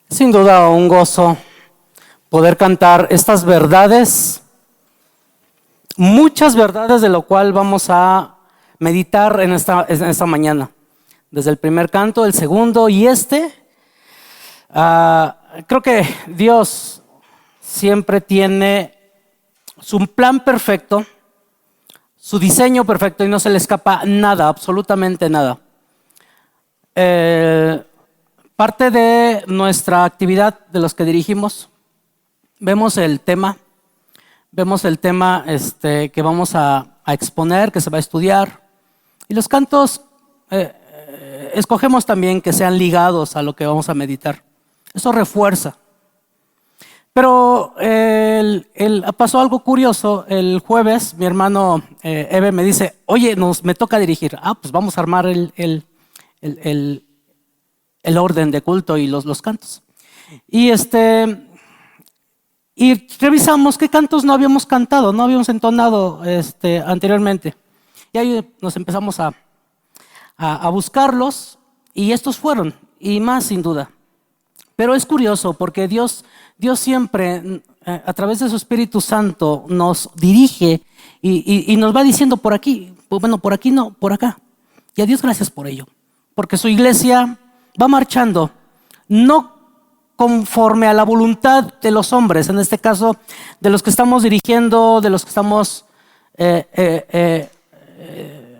Sin duda un gozo poder cantar estas verdades, muchas verdades de lo cual vamos a meditar en esta mañana. Desde el primer canto, el segundo y creo que Dios siempre tiene su plan perfecto, su diseño perfecto y no se le escapa nada, absolutamente nada. Parte de nuestra actividad de los que dirigimos, vemos el tema que vamos a exponer, que se va a estudiar. Y los cantos escogemos también que sean ligados a lo que vamos a meditar. Eso refuerza. Pero pasó algo curioso. El jueves mi hermano Eve me dice, oye, me toca dirigir. Pues vamos a armar el orden de culto y los cantos. Y revisamos qué cantos no habíamos cantado, no habíamos entonado anteriormente. Y ahí nos empezamos a buscarlos y estos fueron, y más sin duda. Pero es curioso porque Dios siempre a través de su Espíritu Santo nos dirige y nos va diciendo por aquí, bueno, por aquí no, por acá. Y a Dios gracias por ello, porque su iglesia va marchando, no conforme a la voluntad de los hombres, en este caso de los que estamos dirigiendo, de los que estamos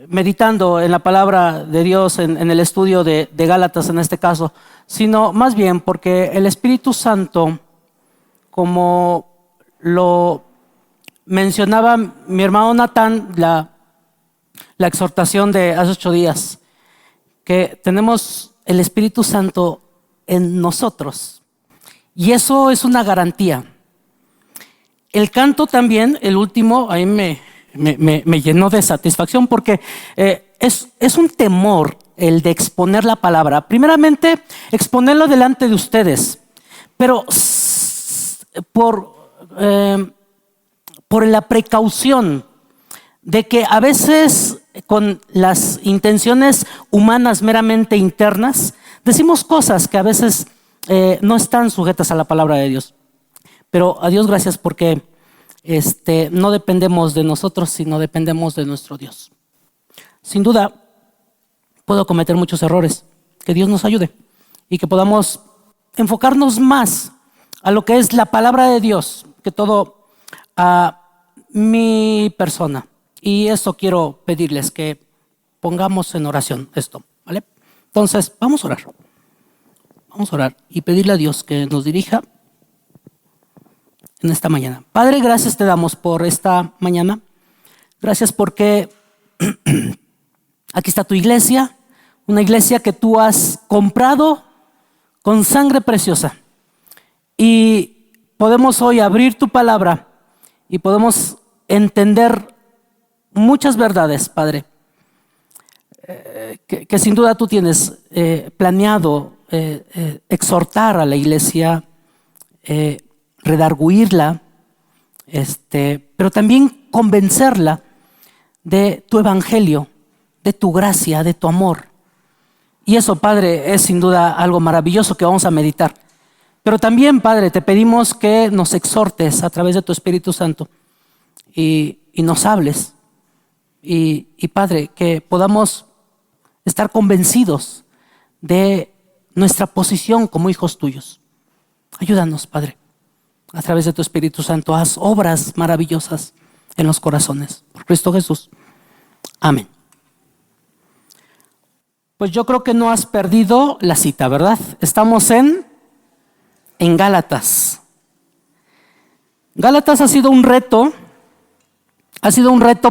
meditando en la palabra de Dios, en el estudio de Gálatas en este caso, sino más bien porque el Espíritu Santo, como lo mencionaba mi hermano Natán, la exhortación de hace 8 días, que tenemos el Espíritu Santo en nosotros. Y eso es una garantía. El canto también, el último, ahí me llenó de satisfacción porque es un temor el de exponer la palabra. Primeramente, exponerlo delante de ustedes, pero por la precaución de que a veces con las intenciones humanas meramente internas, decimos cosas que a veces no están sujetas a la palabra de Dios. Pero a Dios gracias porque no dependemos de nosotros, sino dependemos de nuestro Dios. Sin duda, puedo cometer muchos errores. Que Dios nos ayude y que podamos enfocarnos más a lo que es la palabra de Dios, que todo a mi persona. Y eso quiero pedirles, que pongamos en oración esto, ¿vale? Entonces, vamos a orar. Vamos a orar y pedirle a Dios que nos dirija en esta mañana. Padre, gracias te damos por esta mañana. Gracias porque aquí está tu iglesia, una iglesia que tú has comprado con sangre preciosa. Y podemos hoy abrir tu palabra y podemos entender muchas verdades, Padre, que sin duda tú tienes planeado exhortar a la iglesia, redarguirla, pero también convencerla de tu evangelio, de tu gracia, de tu amor. Y eso, Padre, es sin duda algo maravilloso que vamos a meditar. Pero también, Padre, te pedimos que nos exhortes a través de tu Espíritu Santo y nos hables. Y Padre, que podamos estar convencidos de nuestra posición como hijos tuyos. Ayúdanos, Padre, a través de tu Espíritu Santo, haz obras maravillosas en los corazones. Por Cristo Jesús. Amén. Pues yo creo que no has perdido la cita, ¿verdad? Estamos en Gálatas. Gálatas ha sido un reto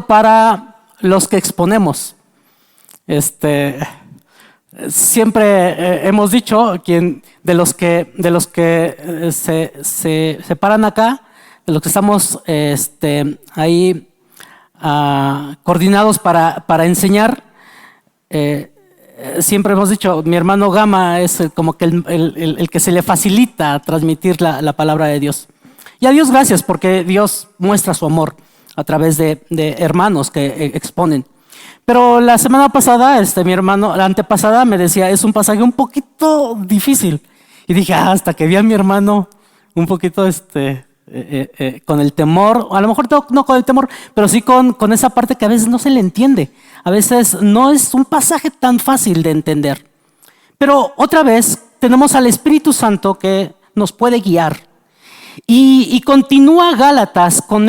para los que exponemos. Siempre hemos dicho, de los que se paran acá, de los que estamos ahí coordinados para enseñar, siempre hemos dicho, mi hermano Gama es como que el que se le facilita transmitir la palabra de Dios. Y a Dios gracias, porque Dios muestra su amor a través de hermanos que exponen. Pero la semana pasada, mi hermano, la antepasada, me decía, es un pasaje un poquito difícil. Y dije, hasta que vi a mi hermano un poquito con el temor, a lo mejor no con el temor, pero sí con esa parte que a veces no se le entiende. A veces no es un pasaje tan fácil de entender. Pero otra vez tenemos al Espíritu Santo que nos puede guiar. Y continúa Gálatas con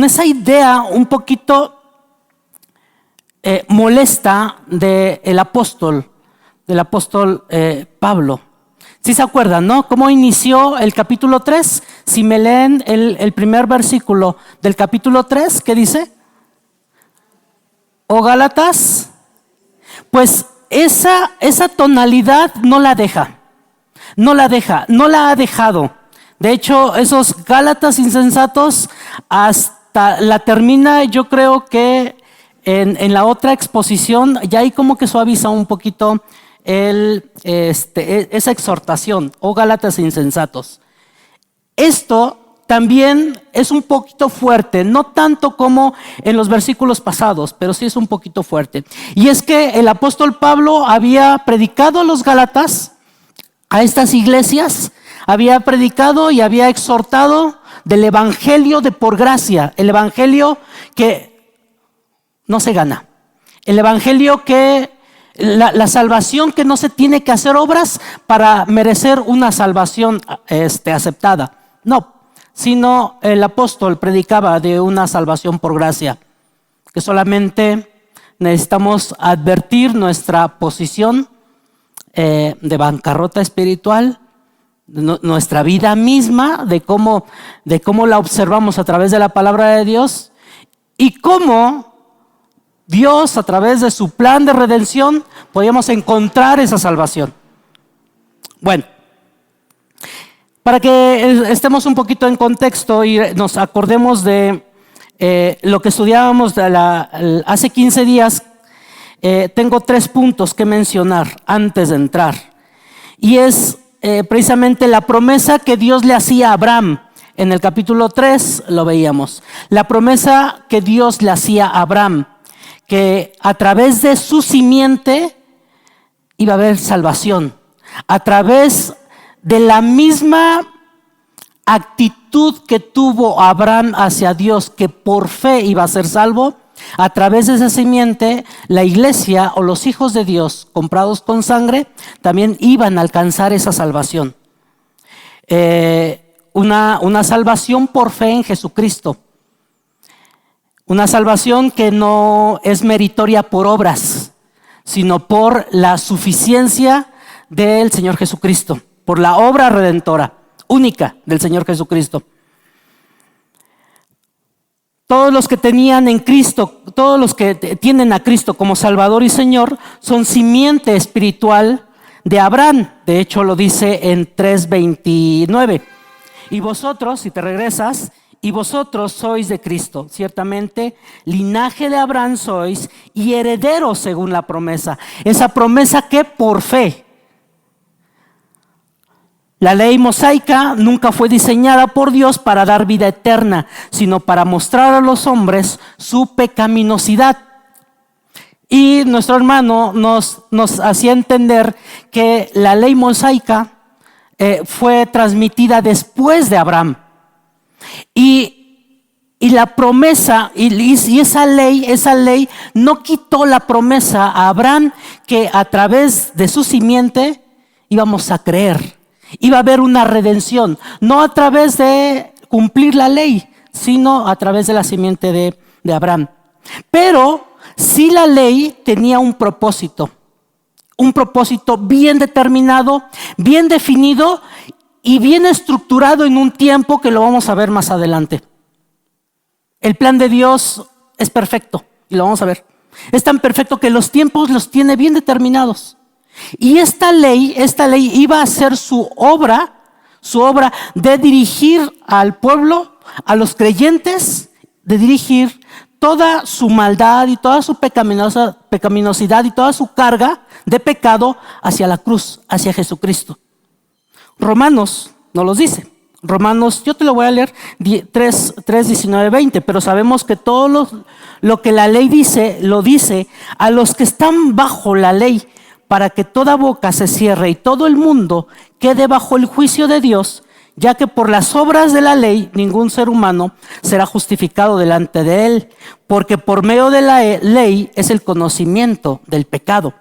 esa idea un poquito molesta del apóstol Pablo. Si se acuerdan, ¿no? ¿Cómo inició el capítulo 3? Si me leen el primer versículo del capítulo 3, ¿qué dice? ¿O Gálatas? Pues esa tonalidad no la ha dejado. De hecho, esos Gálatas insensatos hasta la termina, yo creo que en la otra exposición, ya ahí como que suaviza un poquito esa exhortación, o Gálatas insensatos. Esto también es un poquito fuerte, no tanto como en los versículos pasados, pero sí es un poquito fuerte. Y es que el apóstol Pablo había predicado a los Gálatas, a estas iglesias, había predicado y había exhortado del evangelio de por gracia, el evangelio que no se gana, el evangelio que la salvación que no se tiene que hacer obras para merecer una salvación aceptada. No, sino el apóstol predicaba de una salvación por gracia, que solamente necesitamos advertir nuestra posición de bancarrota espiritual, nuestra vida misma, de cómo la observamos a través de la palabra de Dios y cómo Dios, a través de su plan de redención, podíamos encontrar esa salvación. Bueno, para que estemos un poquito en contexto y nos acordemos de lo que estudiábamos hace 15 días, tengo 3 puntos que mencionar antes de entrar. Y es precisamente la promesa que Dios le hacía a Abraham. En el capítulo 3 lo veíamos. La promesa que Dios le hacía a Abraham, que a través de su simiente iba a haber salvación. A través de la misma actitud que tuvo Abraham hacia Dios, que por fe iba a ser salvo, a través de esa simiente, la iglesia o los hijos de Dios comprados con sangre también iban a alcanzar esa salvación. Una salvación por fe en Jesucristo. Una salvación que no es meritoria por obras, sino por la suficiencia del Señor Jesucristo, por la obra redentora única del Señor Jesucristo. Todos los que tenían en Cristo, todos los que tienen a Cristo como Salvador y Señor, son simiente espiritual de Abraham. De hecho, lo dice en 3:29. Y vosotros, si te regresas, y vosotros sois de Cristo, ciertamente linaje de Abraham sois y herederos según la promesa. Esa promesa que por fe. La ley mosaica nunca fue diseñada por Dios para dar vida eterna, sino para mostrar a los hombres su pecaminosidad. Y nuestro hermano nos hacía entender que la ley mosaica fue transmitida después de Abraham. Y la promesa, y esa ley no quitó la promesa a Abraham que a través de su simiente íbamos a creer. Iba a haber una redención, no a través de cumplir la ley, sino a través de la simiente de Abraham. Pero sí la ley tenía un propósito bien determinado, bien definido y bien estructurado en un tiempo que lo vamos a ver más adelante. El plan de Dios es perfecto y lo vamos a ver. Es tan perfecto que los tiempos los tiene bien determinados. Y esta ley iba a ser su obra de dirigir al pueblo, a los creyentes, de dirigir toda su maldad y toda su pecaminosidad y toda su carga de pecado hacia la cruz, hacia Jesucristo. Romanos nos los dice. Romanos, yo te lo voy a leer 3, 19, 20, pero sabemos que todo lo que la ley dice, lo dice a los que están bajo la ley, para que toda boca se cierre y todo el mundo quede bajo el juicio de Dios, ya que por las obras de la ley ningún ser humano será justificado delante de él, porque por medio de la ley es el conocimiento del pecado.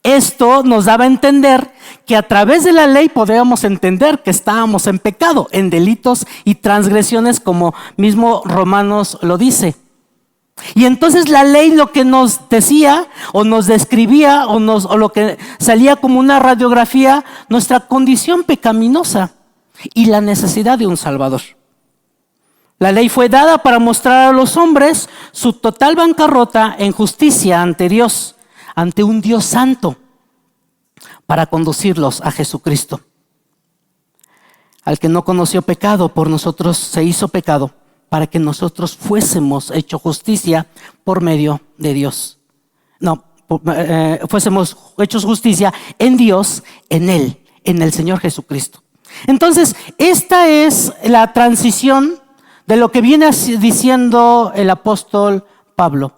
Esto nos daba a entender que a través de la ley podíamos entender que estábamos en pecado, en delitos y transgresiones, como mismo Romanos lo dice. Y entonces la ley lo que nos decía o nos describía o lo que salía como una radiografía, nuestra condición pecaminosa y la necesidad de un Salvador. La ley fue dada para mostrar a los hombres su total bancarrota en justicia ante Dios, ante un Dios santo, para conducirlos a Jesucristo. Al que no conoció pecado, por nosotros se hizo pecado, para que nosotros fuésemos hecho justicia por medio de Dios. Fuésemos hechos justicia en Dios, en Él, en el Señor Jesucristo. Entonces, esta es la transición de lo que viene diciendo el apóstol Pablo.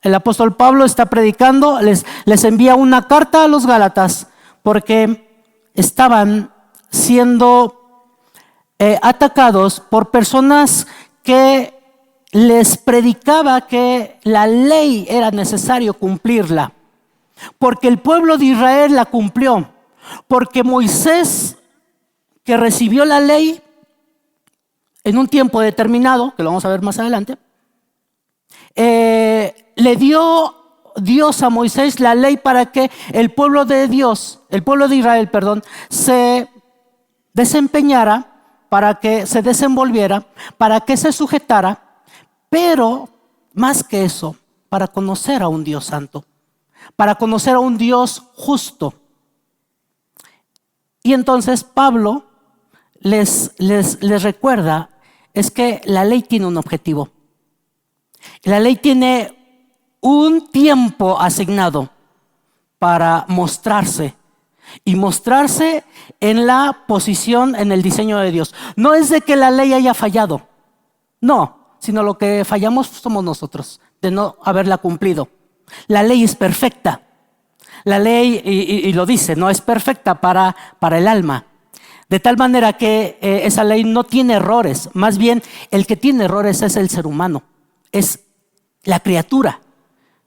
El apóstol Pablo está predicando, les envía una carta a los Gálatas porque estaban siendo atacados por personas que les predicaba que la ley era necesario cumplirla, porque el pueblo de Israel la cumplió, porque Moisés, que recibió la ley en un tiempo determinado, que lo vamos a ver más adelante, le dio Dios a Moisés la ley para que el pueblo de Israel, se desempeñara, para que se desenvolviera, para que se sujetara, pero más que eso, para conocer a un Dios santo, para conocer a un Dios justo. Y entonces Pablo les recuerda, es que la ley tiene un objetivo. La ley tiene un tiempo asignado para mostrarse. Y mostrarse en la posición, en el diseño de Dios. No es de que la ley haya fallado, no, sino lo que fallamos somos nosotros, de no haberla cumplido. La ley es perfecta. La ley, y lo dice, no es perfecta para el alma. De tal manera que esa ley no tiene errores. Más bien, el que tiene errores es el ser humano. Es la criatura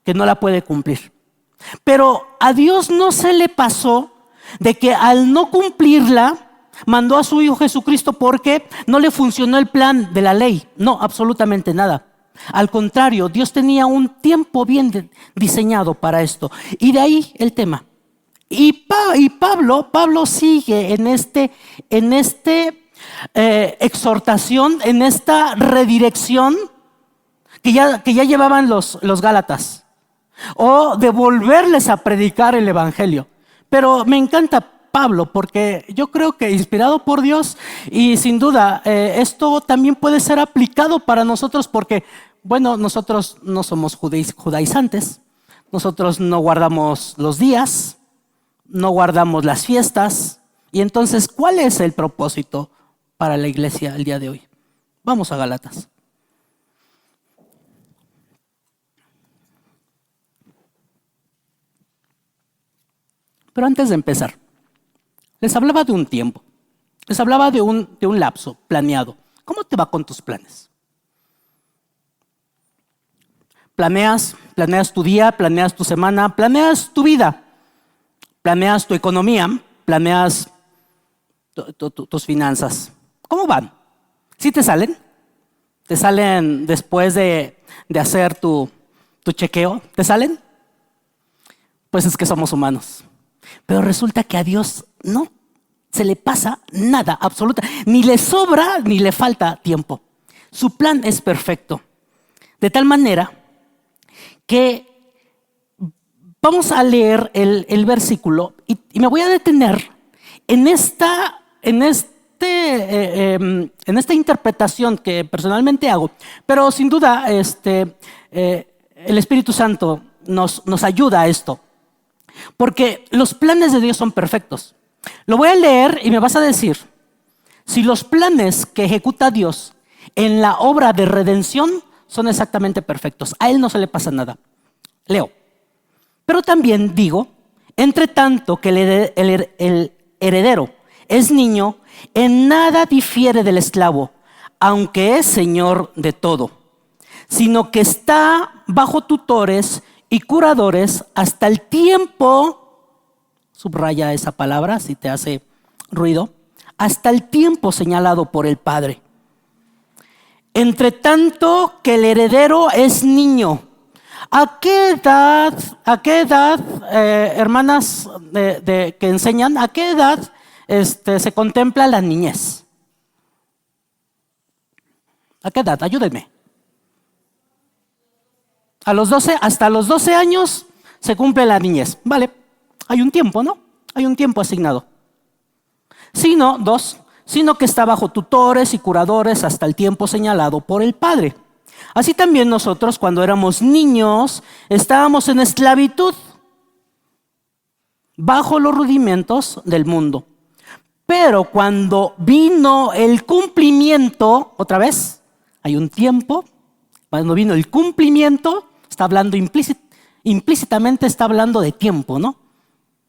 que no la puede cumplir. Pero a Dios no se le pasó de que al no cumplirla, mandó a su Hijo Jesucristo porque no le funcionó el plan de la ley. No, absolutamente nada. Al contrario, Dios tenía un tiempo bien diseñado para esto. Y de ahí el tema. Y Pablo sigue en exhortación, en esta redirección que ya llevaban los Gálatas, o de volverles a predicar el evangelio. Pero me encanta Pablo porque yo creo que inspirado por Dios, y sin duda esto también puede ser aplicado para nosotros, porque bueno, nosotros no somos judaizantes, nosotros no guardamos los días, no guardamos las fiestas. Y entonces, ¿cuál es el propósito para la iglesia el día de hoy? Vamos a Gálatas. Pero antes de empezar, les hablaba de un tiempo, les hablaba de un lapso planeado. ¿Cómo te va con tus planes? Planeas tu día, planeas tu semana, planeas tu vida, planeas tu economía, planeas tus finanzas. ¿Cómo van? ¿Sí te salen? ¿Te salen después de hacer tu chequeo? ¿Te salen? Pues es que somos humanos. Pero resulta que a Dios no se le pasa nada, absoluta. Ni le sobra ni le falta tiempo. Su plan es perfecto. De tal manera que Vamos a leer el versículo y me voy a detener en esta interpretación que personalmente hago, pero sin duda el Espíritu Santo nos ayuda a esto, porque los planes de Dios son perfectos. Lo voy a leer y me vas a decir si los planes que ejecuta Dios en la obra de redención son exactamente perfectos. A Él no se le pasa nada. Leo. Pero también digo, entre tanto que el heredero es niño, en nada difiere del esclavo, aunque es señor de todo, sino que está bajo tutores y curadores hasta el tiempo, subraya esa palabra si te hace ruido, hasta el tiempo señalado por el Padre. Entre tanto que el heredero es niño. ¿A qué edad, hermanas que enseñan, a qué edad se contempla la niñez? ¿A qué edad? Ayúdenme. Hasta los 12 años se cumple la niñez. Vale, hay un tiempo, ¿no? Hay un tiempo asignado. Sino que está bajo tutores y curadores hasta el tiempo señalado por el Padre. Así también nosotros, cuando éramos niños, estábamos en esclavitud, bajo los rudimentos del mundo. Pero cuando vino el cumplimiento, otra vez, hay un tiempo, cuando vino el cumplimiento, está hablando implícitamente, está hablando de tiempo, ¿no?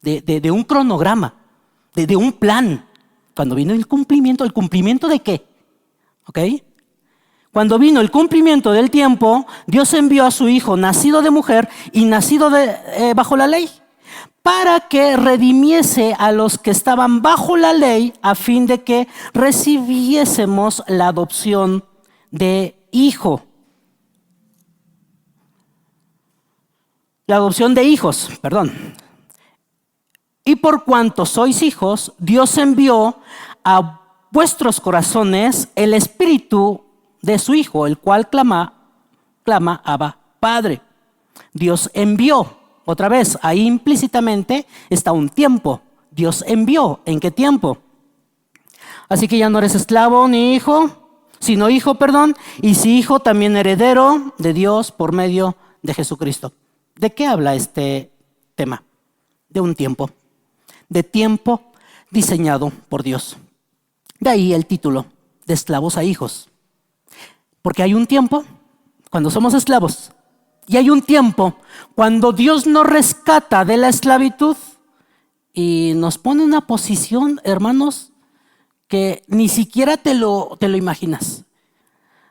De un cronograma, de un plan. Cuando vino el cumplimiento ¿de qué? ¿Ok? Cuando vino el cumplimiento del tiempo, Dios envió a su Hijo, nacido de mujer y nacido bajo la ley, para que redimiese a los que estaban bajo la ley, a fin de que recibiésemos la adopción de hijo. La adopción de hijos, perdón. Y por cuanto sois hijos, Dios envió a vuestros corazones el Espíritu de su Hijo, el cual clama, Abba, Padre. Dios envió, otra vez, ahí implícitamente está un tiempo. Dios envió, ¿en qué tiempo? Así que ya no eres esclavo ni hijo, sino hijo, y si hijo, también heredero de Dios por medio de Jesucristo. ¿De qué habla este tema? De un tiempo, de tiempo diseñado por Dios. De ahí el título, de esclavos a hijos. Porque hay un tiempo cuando somos esclavos y hay un tiempo cuando Dios nos rescata de la esclavitud y nos pone en una posición, hermanos, que ni siquiera te lo imaginas.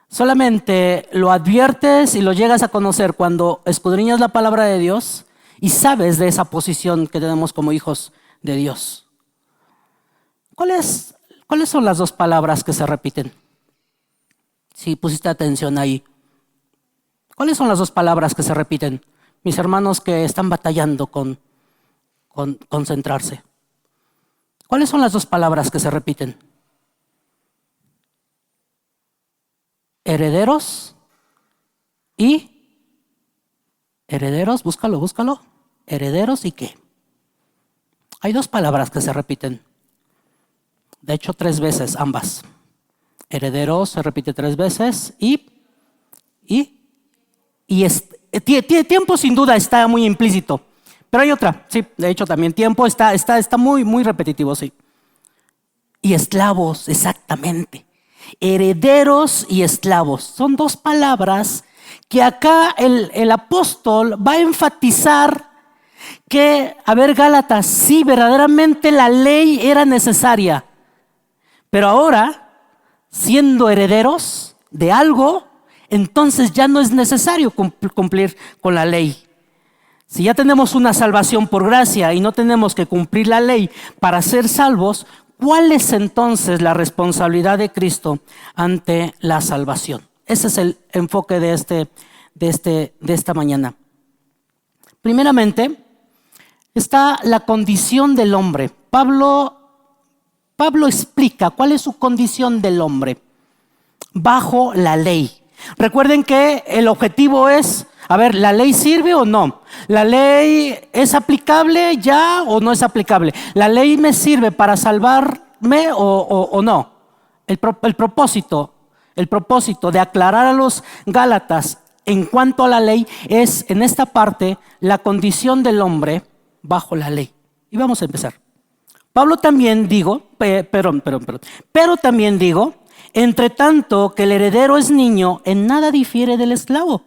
Solamente lo adviertes y lo llegas a conocer cuando escudriñas la palabra de Dios y sabes de esa posición que tenemos como hijos de Dios. ¿Cuáles son las dos palabras que se repiten? Si pusiste atención ahí. ¿Cuáles son las dos palabras que se repiten? Mis hermanos que están batallando con concentrarse. ¿Cuáles son las dos palabras que se repiten? Herederos y herederos, búscalo. Herederos y qué. Hay dos palabras que se repiten. De hecho, 3 veces ambas. Herederos se repite 3 veces y tiempo sin duda está muy implícito. Pero hay otra, sí, de hecho también tiempo está muy repetitivo, sí. Y esclavos, exactamente. Herederos y esclavos. Son dos palabras que acá el apóstol va a enfatizar que, Gálatas, sí, verdaderamente la ley era necesaria. Pero ahora, siendo herederos de algo, entonces ya no es necesario cumplir con la ley. Si ya tenemos una salvación por gracia y no tenemos que cumplir la ley para ser salvos, ¿cuál es entonces la responsabilidad de Cristo ante la salvación? Ese es el enfoque de esta mañana. Primeramente, está la condición del hombre. Pablo explica cuál es su condición del hombre bajo la ley. Recuerden que el objetivo es A ver, ¿la ley sirve o no? ¿La ley es aplicable ya o no es aplicable? ¿La ley me sirve para salvarme o no? El propósito de aclarar a los Gálatas en cuanto a la ley es, en esta parte, la condición del hombre bajo la ley. Y vamos a empezar. Pablo también pero también digo, entre tanto que el heredero es niño, en nada difiere del esclavo,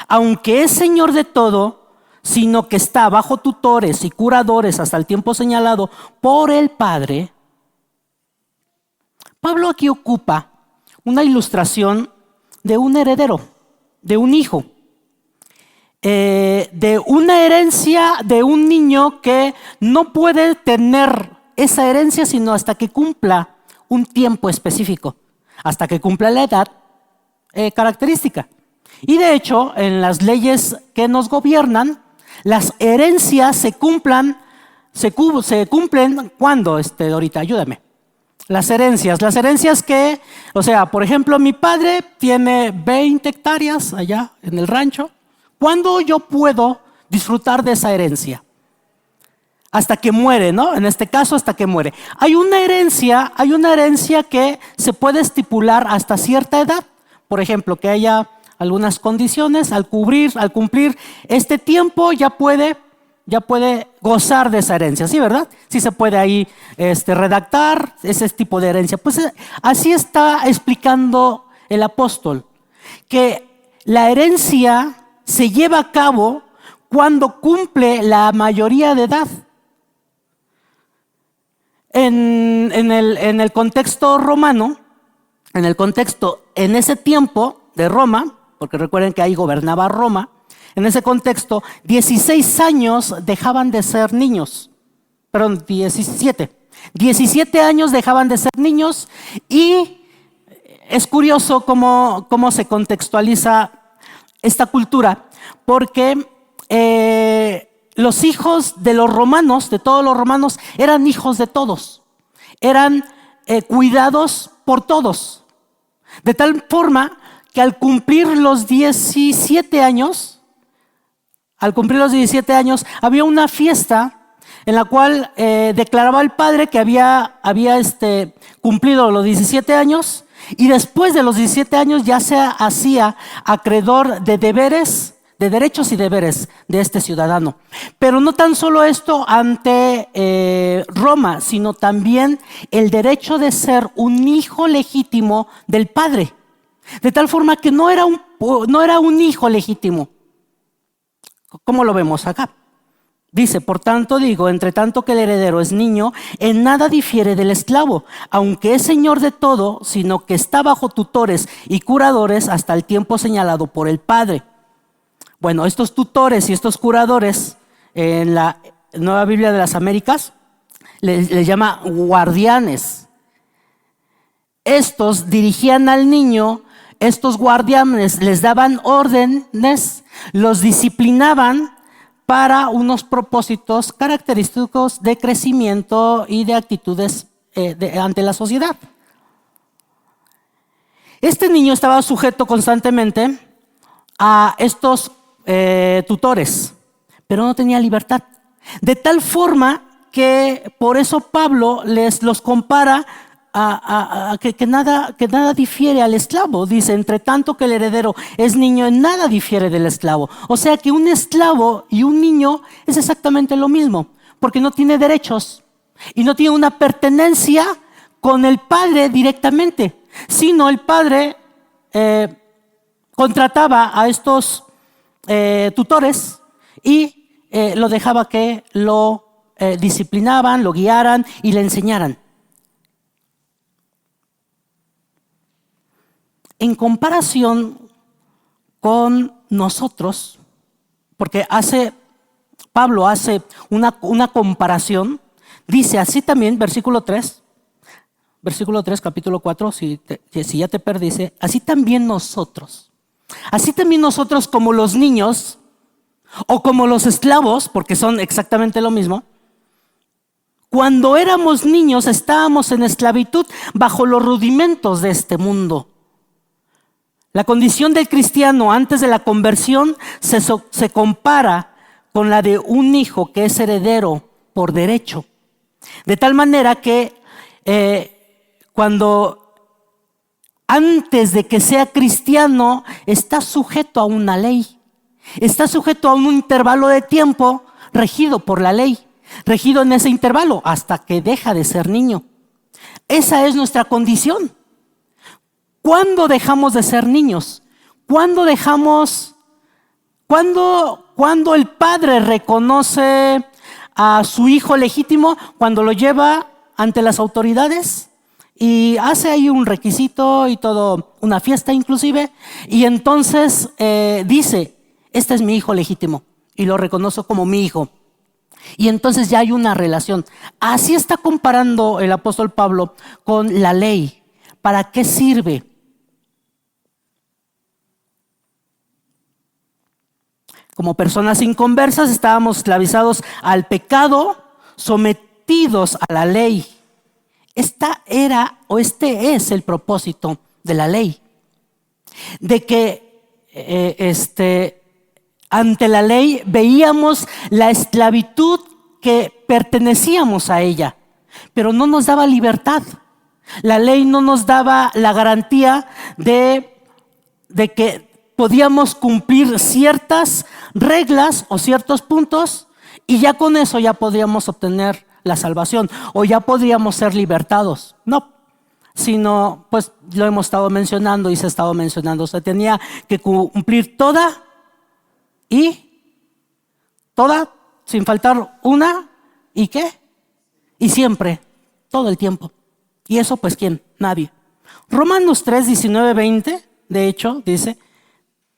aunque es señor de todo, sino que está bajo tutores y curadores hasta el tiempo señalado por el Padre. Pablo aquí ocupa una ilustración de un heredero, de un hijo, de una herencia de un niño que no puede tener esa herencia sino hasta que cumpla un tiempo específico, hasta que cumpla la edad característica. Y de hecho, en las leyes que nos gobiernan, las herencias se cumplen ¿cuándo, Dorita? Ayúdame. Las herencias que, o sea, por ejemplo, mi padre tiene 20 hectáreas allá en el rancho. ¿Cuándo yo puedo disfrutar de esa herencia? Hasta que muere, ¿no? En este caso, hasta que muere. Hay una herencia que se puede estipular hasta cierta edad. Por ejemplo, que haya algunas condiciones, al cumplir este tiempo ya puede gozar de esa herencia, ¿sí, verdad? Sí se puede ahí redactar ese tipo de herencia. Pues así está explicando el apóstol, que la herencia se lleva a cabo cuando cumple la mayoría de edad. En el contexto romano, en ese tiempo de Roma, porque recuerden que ahí gobernaba Roma, en ese contexto, 16 años dejaban de ser niños. Perdón, 17. 17 años dejaban de ser niños, y es curioso cómo se contextualiza esta cultura, porque los hijos de los romanos, de todos los romanos, eran hijos de todos. Eran cuidados por todos. De tal forma que al cumplir los 17 años, había una fiesta en la cual declaraba el padre que había cumplido los 17 años, y después de los 17 años ya se hacía acreedor de derechos y deberes de este ciudadano. Pero no tan solo esto ante Roma, sino también el derecho de ser un hijo legítimo del padre. De tal forma que no era un hijo legítimo. ¿Cómo lo vemos acá? Dice, por tanto digo, entre tanto que el heredero es niño, en nada difiere del esclavo, aunque es señor de todo, sino que está bajo tutores y curadores hasta el tiempo señalado por el Padre. Bueno, estos tutores y estos curadores, en la Nueva Biblia de las Américas, les llama guardianes. Estos dirigían al niño, estos guardianes les daban órdenes, los disciplinaban para unos propósitos característicos de crecimiento y de actitudes ante la sociedad. Este niño estaba sujeto constantemente a estos tutores, pero no tenía libertad. De tal forma que por eso Pablo los compara que nada difiere al esclavo. Dice, entre tanto que el heredero es niño, en nada difiere del esclavo. O sea que un esclavo y un niño es exactamente lo mismo, porque no tiene derechos y no tiene una pertenencia con el padre directamente, sino el padre contrataba a estos tutores y lo dejaba que lo disciplinaban, lo guiaran y le enseñaran. En comparación con nosotros, porque Pablo hace una comparación, dice así también, versículo 3, capítulo 4, si ya te perdiste, así también nosotros como los niños o como los esclavos, porque son exactamente lo mismo, cuando éramos niños estábamos en esclavitud bajo los rudimentos de este mundo. La condición del cristiano antes de la conversión se compara con la de un hijo que es heredero por derecho. De tal manera que cuando antes de que sea cristiano está sujeto a una ley, está sujeto a un intervalo de tiempo regido por la ley, regido en ese intervalo hasta que deja de ser niño. Esa es nuestra condición. ¿Cuándo dejamos de ser niños? ¿Cuándo el padre reconoce a su hijo legítimo? Cuando lo lleva ante las autoridades y hace ahí un requisito y todo, una fiesta inclusive, y entonces dice, este es mi hijo legítimo y lo reconozco como mi hijo. Y entonces ya hay una relación. Así está comparando el apóstol Pablo con la ley. ¿Para qué sirve? Como personas inconversas estábamos esclavizados al pecado, sometidos a la ley. Este es el propósito de la ley. De que ante la ley veíamos la esclavitud que pertenecíamos a ella, pero no nos daba libertad. La ley no nos daba la garantía de que podíamos cumplir ciertas reglas o ciertos puntos y ya con eso ya podríamos obtener la salvación o ya podríamos ser libertados. No, sino pues lo hemos estado mencionando y se ha estado mencionando. Se tenía que cumplir toda sin faltar una y ¿qué? Y siempre, todo el tiempo. Y eso pues ¿quién? Nadie. Romanos 3, 19, 20 de hecho dice: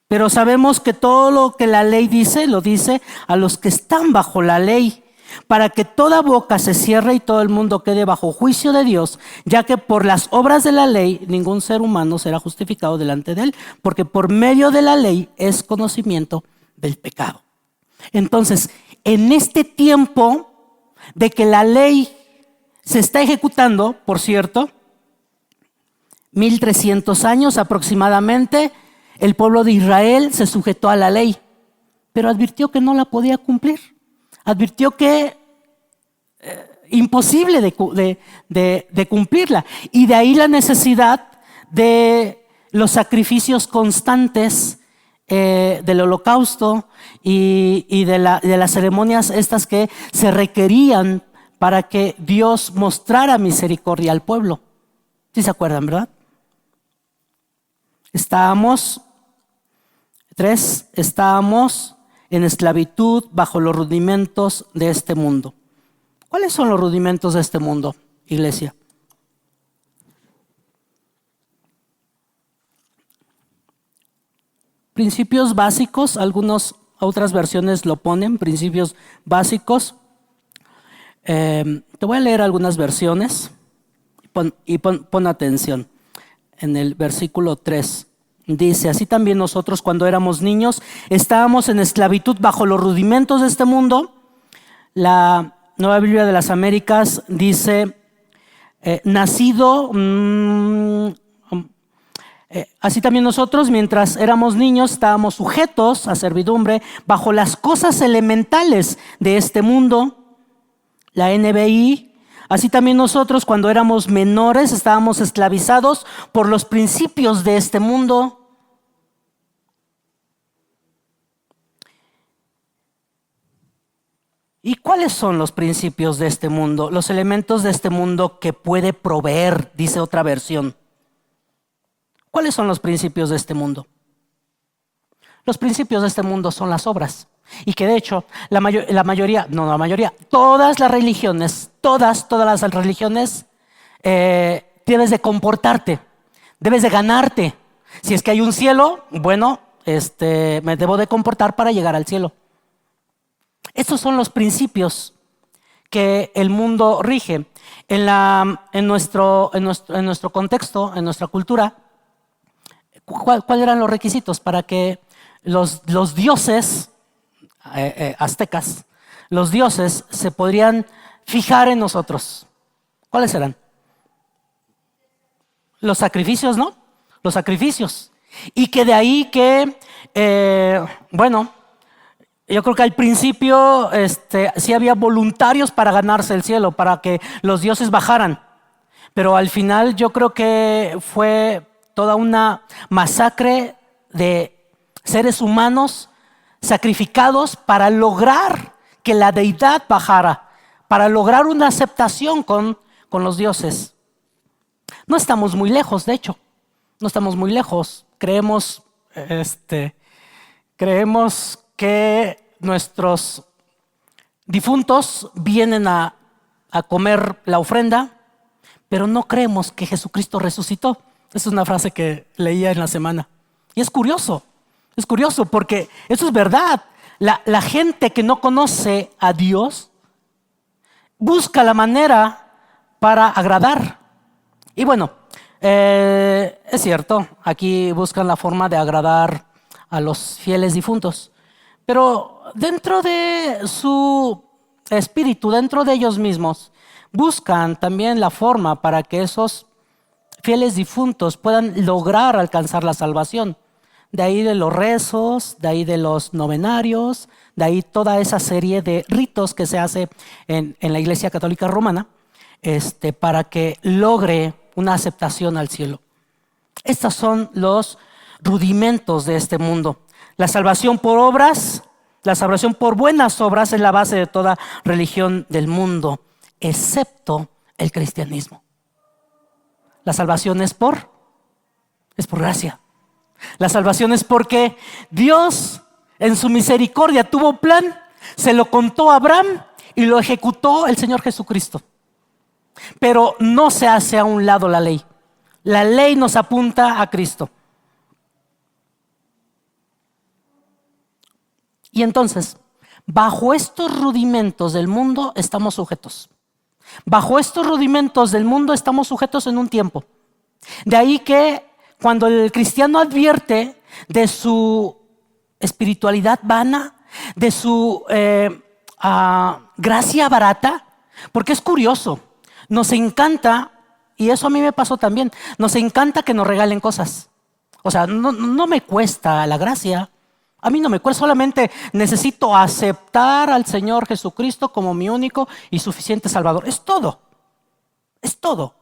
pero sabemos que todo lo que la ley dice, lo dice a los que están bajo la ley, para que toda boca se cierre y todo el mundo quede bajo juicio de Dios, ya que por las obras de la ley ningún ser humano será justificado delante de él, porque por medio de la ley es conocimiento del pecado. Entonces, en este tiempo de que la ley se está ejecutando, por cierto, 1300 años aproximadamente, el pueblo de Israel se sujetó a la ley, pero advirtió que no la podía cumplir. Advirtió que imposible de cumplirla. Y de ahí la necesidad de los sacrificios constantes del holocausto y de las ceremonias estas que se requerían para que Dios mostrara misericordia al pueblo. ¿Sí se acuerdan, verdad? Estábamos en esclavitud bajo los rudimentos de este mundo. ¿Cuáles son los rudimentos de este mundo, iglesia? Principios básicos, otras versiones lo ponen, principios básicos. Te voy a leer algunas versiones y pon atención. En el versículo 3 dice: así también nosotros cuando éramos niños estábamos en esclavitud bajo los rudimentos de este mundo. La Nueva Biblia de las Américas dice así también nosotros mientras éramos niños estábamos sujetos a servidumbre bajo las cosas elementales de este mundo. La NBI: así también nosotros cuando éramos menores estábamos esclavizados por los principios de este mundo. ¿Y cuáles son los principios de este mundo? Los elementos de este mundo que puede proveer, dice otra versión. ¿Cuáles son los principios de este mundo? Los principios de este mundo son las obras. Y que de hecho todas las religiones, debes de comportarte, debes de ganarte. Si es que hay un cielo, bueno, me debo de comportar para llegar al cielo. Estos son los principios que el mundo rige. En nuestro contexto, en nuestra cultura, ¿cuáles eran los requisitos para que los dioses aztecas, los dioses se podrían fijar en nosotros? ¿Cuáles eran? Los sacrificios, ¿no? Los sacrificios. Y que de ahí que, bueno, yo creo que al principio sí había voluntarios para ganarse el cielo, para que los dioses bajaran. Pero al final yo creo que fue toda una masacre de seres humanos sacrificados para lograr que la deidad bajara, para lograr una aceptación con los dioses. No estamos muy lejos, de hecho, no estamos muy lejos. Creemos que nuestros difuntos vienen a comer la ofrenda, pero no creemos que Jesucristo resucitó. Esa es una frase que leía en la semana. Y es curioso porque eso es verdad. La gente que no conoce a Dios busca la manera para agradar. Y bueno, es cierto, aquí buscan la forma de agradar a los fieles difuntos. Pero dentro de su espíritu, dentro de ellos mismos, buscan también la forma para que esos fieles difuntos puedan lograr alcanzar la salvación. De ahí de los rezos, de ahí de los novenarios, de ahí toda esa serie de ritos que se hace en la Iglesia Católica Romana, para que logre una aceptación al cielo. Estos son los rudimentos de este mundo. La salvación por obras, la salvación por buenas obras es la base de toda religión del mundo, excepto el cristianismo. La salvación es por gracia. La salvación es porque Dios en su misericordia tuvo plan, se lo contó a Abraham y lo ejecutó el Señor Jesucristo. Pero no se hace a un lado la ley. La ley nos apunta a Cristo. Y entonces, bajo estos rudimentos del mundo estamos sujetos. Bajo estos rudimentos del mundo estamos sujetos en un tiempo. De ahí que cuando el cristiano advierte de su espiritualidad vana, de su gracia barata, porque es curioso, nos encanta, y eso a mí me pasó también, nos encanta que nos regalen cosas. O sea, no me cuesta la gracia. A mí no me cuesta, solamente necesito aceptar al Señor Jesucristo como mi único y suficiente Salvador. Es todo, es todo.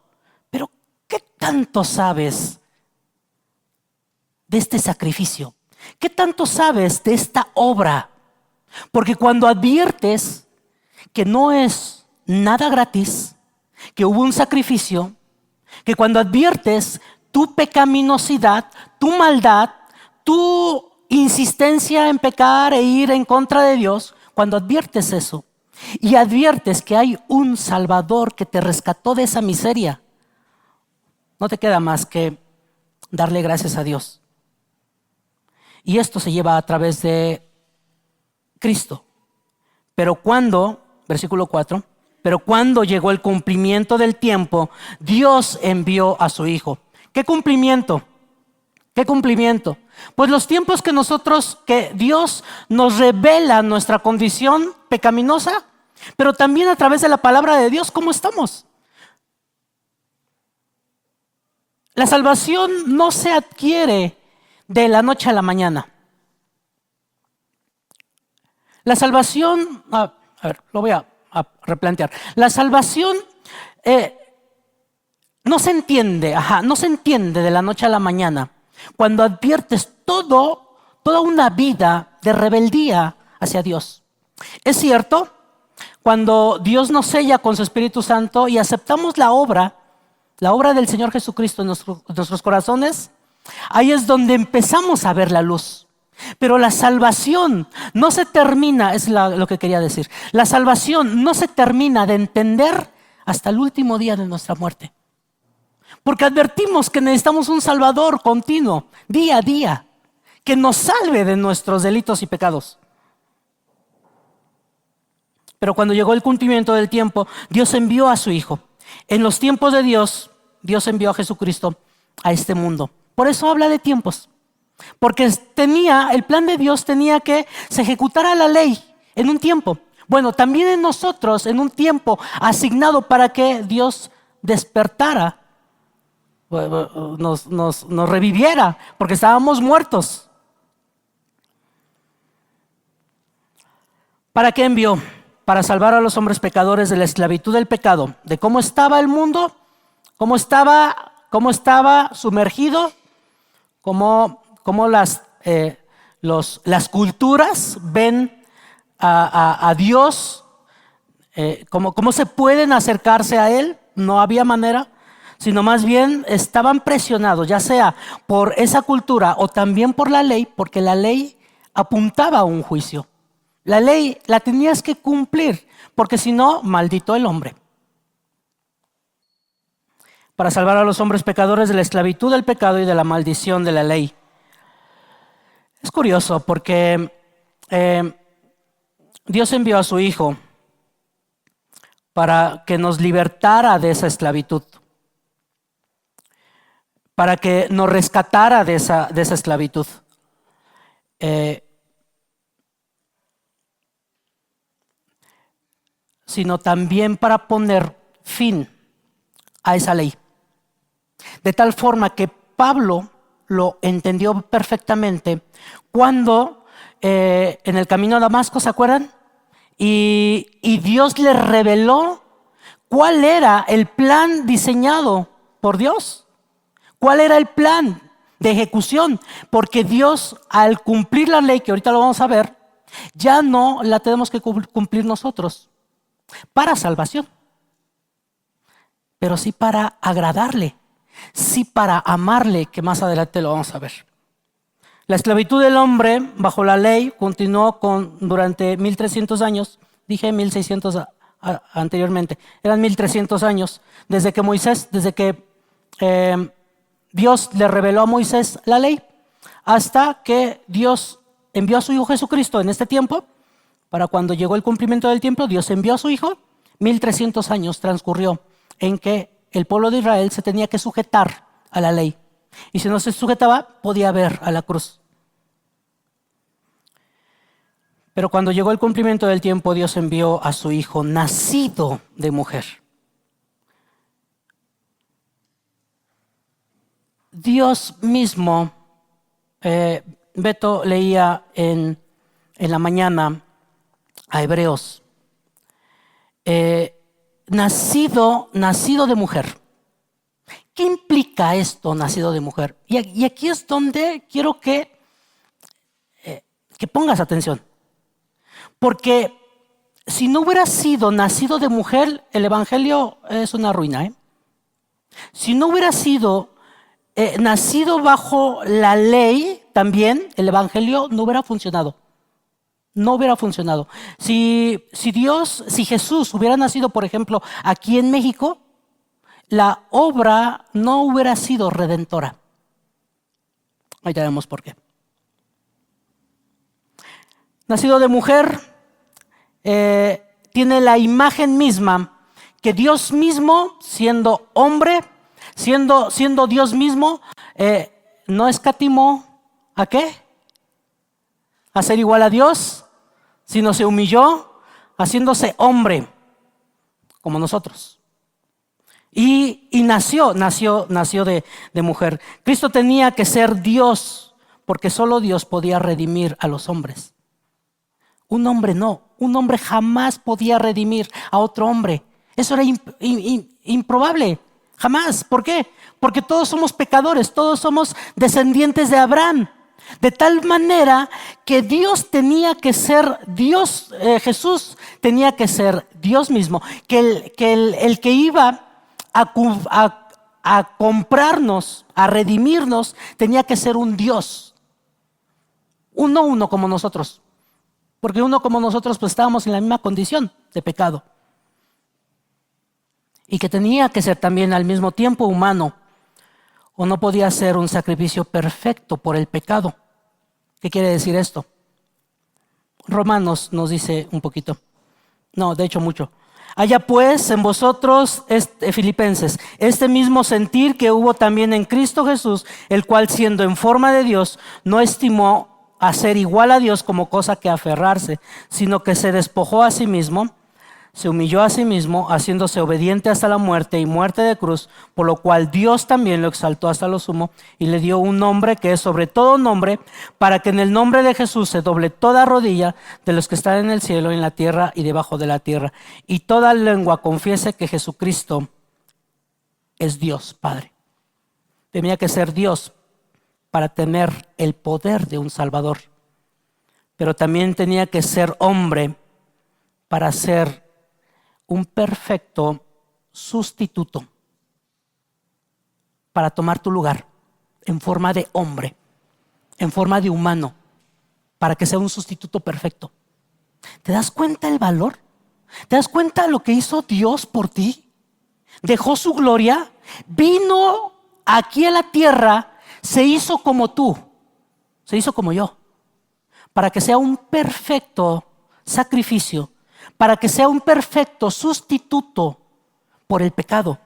Pero ¿qué tanto sabes de este sacrificio? ¿Qué tanto sabes de esta obra? Porque cuando adviertes que no es nada gratis, que hubo un sacrificio, que cuando adviertes tu pecaminosidad, tu maldad, tu insistencia en pecar e ir en contra de Dios, cuando adviertes eso y adviertes que hay un Salvador que te rescató de esa miseria, no te queda más que darle gracias a Dios. Y esto se lleva a través de Cristo. Pero cuando, versículo 4, pero cuando llegó el cumplimiento del tiempo, Dios envió a su Hijo. ¿Qué cumplimiento? ¿Qué cumplimiento? Pues los tiempos que Dios nos revela nuestra condición pecaminosa, pero también a través de la palabra de Dios, ¿cómo estamos? La salvación no se adquiere de la noche a la mañana. La salvación, a ver, lo voy a replantear. La salvación no se entiende de la noche a la mañana. Cuando adviertes toda una vida de rebeldía hacia Dios. Es cierto, cuando Dios nos sella con su Espíritu Santo y aceptamos la obra del Señor Jesucristo en nuestros corazones, ahí es donde empezamos a ver la luz. Pero la salvación no se termina, es lo que quería decir. La salvación no se termina de entender hasta el último día de nuestra muerte. Porque advertimos que necesitamos un Salvador continuo, día a día, que nos salve de nuestros delitos y pecados. Pero cuando llegó el cumplimiento del tiempo, Dios envió a su Hijo. En los tiempos de Dios, Dios envió a Jesucristo a este mundo. Por eso habla de tiempos. Porque el plan de Dios tenía que se ejecutara la ley en un tiempo. Bueno, también en nosotros, en un tiempo asignado para que Dios despertara nos reviviera, porque estábamos muertos. ¿Para qué envió? Para salvar a los hombres pecadores de la esclavitud del pecado, de cómo estaba el mundo, cómo estaba sumergido, cómo las culturas ven a Dios, cómo se pueden acercarse a Él. No había manera, sino más bien estaban presionados, ya sea por esa cultura o también por la ley, porque la ley apuntaba a un juicio. La ley la tenías que cumplir, porque si no, maldito el hombre. Para salvar a los hombres pecadores de la esclavitud del pecado y de la maldición de la ley. Es curioso porque Dios envió a su Hijo para que nos libertara de esa esclavitud, para que nos rescatara de esa esclavitud. Sino también para poner fin a esa ley. De tal forma que Pablo lo entendió perfectamente cuando en el camino a Damasco, ¿se acuerdan? Y Dios le reveló cuál era el plan diseñado por Dios. ¿Cuál era el plan de ejecución? Porque Dios, al cumplir la ley, que ahorita lo vamos a ver, ya no la tenemos que cumplir nosotros para salvación, pero sí para agradarle, sí para amarle, que más adelante lo vamos a ver. La esclavitud del hombre bajo la ley continuó durante 1300 años, dije 1600 anteriormente, eran 1300 años, desde que Dios le reveló a Moisés la ley, hasta que Dios envió a su Hijo Jesucristo en este tiempo. Para cuando llegó el cumplimiento del tiempo, Dios envió a su Hijo. 1300 años transcurrió en que el pueblo de Israel se tenía que sujetar a la ley. Y si no se sujetaba, podía ver a la cruz. Pero cuando llegó el cumplimiento del tiempo, Dios envió a su Hijo nacido de mujer. Dios mismo, Beto leía en la mañana a Hebreos, nacido de mujer. ¿Qué implica esto, nacido de mujer? Y aquí es donde quiero que pongas atención. Porque si no hubiera sido nacido de mujer, el evangelio es una ruina. Si no hubiera sido nacido bajo la ley, también el evangelio no hubiera funcionado. No hubiera funcionado. Si Jesús hubiera nacido, por ejemplo, aquí en México, la obra no hubiera sido redentora. Ahí ya vemos por qué. Nacido de mujer, tiene la imagen misma que Dios mismo, siendo hombre, siendo Dios mismo, no escatimó ¿a qué? A ser igual a Dios, sino se humilló haciéndose hombre como nosotros. Y nació de mujer. Cristo tenía que ser Dios, porque solo Dios podía redimir a los hombres. Un hombre no, un hombre jamás podía redimir a otro hombre. Eso era improbable, jamás. ¿Por qué? Porque todos somos pecadores, todos somos descendientes de Abraham. De tal manera que Dios tenía que ser Dios, Jesús tenía que ser Dios mismo, que el que iba a comprarnos, a redimirnos, tenía que ser un Dios. Uno como nosotros, porque uno como nosotros pues estábamos en la misma condición de pecado. Y que tenía que ser también al mismo tiempo humano, o no podía ser un sacrificio perfecto por el pecado. ¿Qué quiere decir esto? Romanos nos dice un poquito. No, de hecho mucho. Haya pues en vosotros, Filipenses, este mismo sentir que hubo también en Cristo Jesús, el cual siendo en forma de Dios, no estimó a ser igual a Dios como cosa que aferrarse, sino que se despojó a sí mismo, se humilló a sí mismo, haciéndose obediente hasta la muerte y muerte de cruz, por lo cual Dios también lo exaltó hasta lo sumo y le dio un nombre que es sobre todo nombre, para que en el nombre de Jesús se doble toda rodilla de los que están en el cielo, en la tierra y debajo de la tierra, y toda lengua confiese que Jesucristo es Dios Padre. Tenía que ser Dios para tener el poder de un Salvador, pero también tenía que ser hombre para ser un perfecto sustituto, para tomar tu lugar en forma de hombre, en forma de humano, para que sea un sustituto perfecto. ¿Te das cuenta el valor? ¿Te das cuenta lo que hizo Dios por ti? Dejó su gloria, vino aquí a la tierra, se hizo como tú, se hizo como yo, para que sea un perfecto sacrificio, para que sea un perfecto sustituto por el pecado,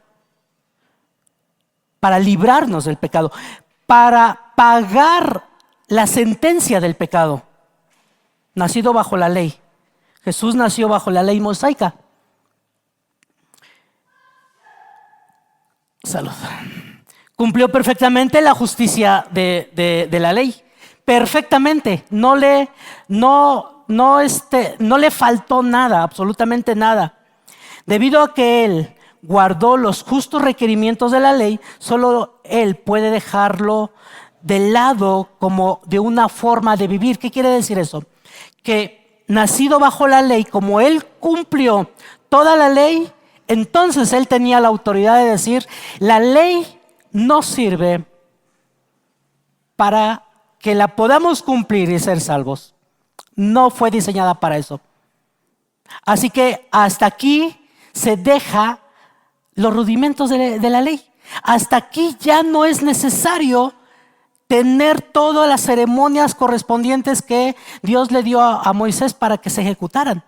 para librarnos del pecado, para pagar la sentencia del pecado. Nacido bajo la ley. Jesús nació bajo la ley mosaica. Salud. Cumplió perfectamente la justicia de la ley. Perfectamente. No le faltó nada, absolutamente nada. Debido a que Él guardó los justos requerimientos de la ley, solo Él puede dejarlo de lado como de una forma de vivir. ¿Qué quiere decir eso? Que nacido bajo la ley, como Él cumplió toda la ley, entonces Él tenía la autoridad de decir: la ley no sirve para que la podamos cumplir y ser salvos. No fue diseñada para eso. Así que hasta aquí se deja los rudimentos de la ley. Hasta aquí ya no es necesario tener todas las ceremonias correspondientes que Dios le dio a Moisés para que se ejecutaran.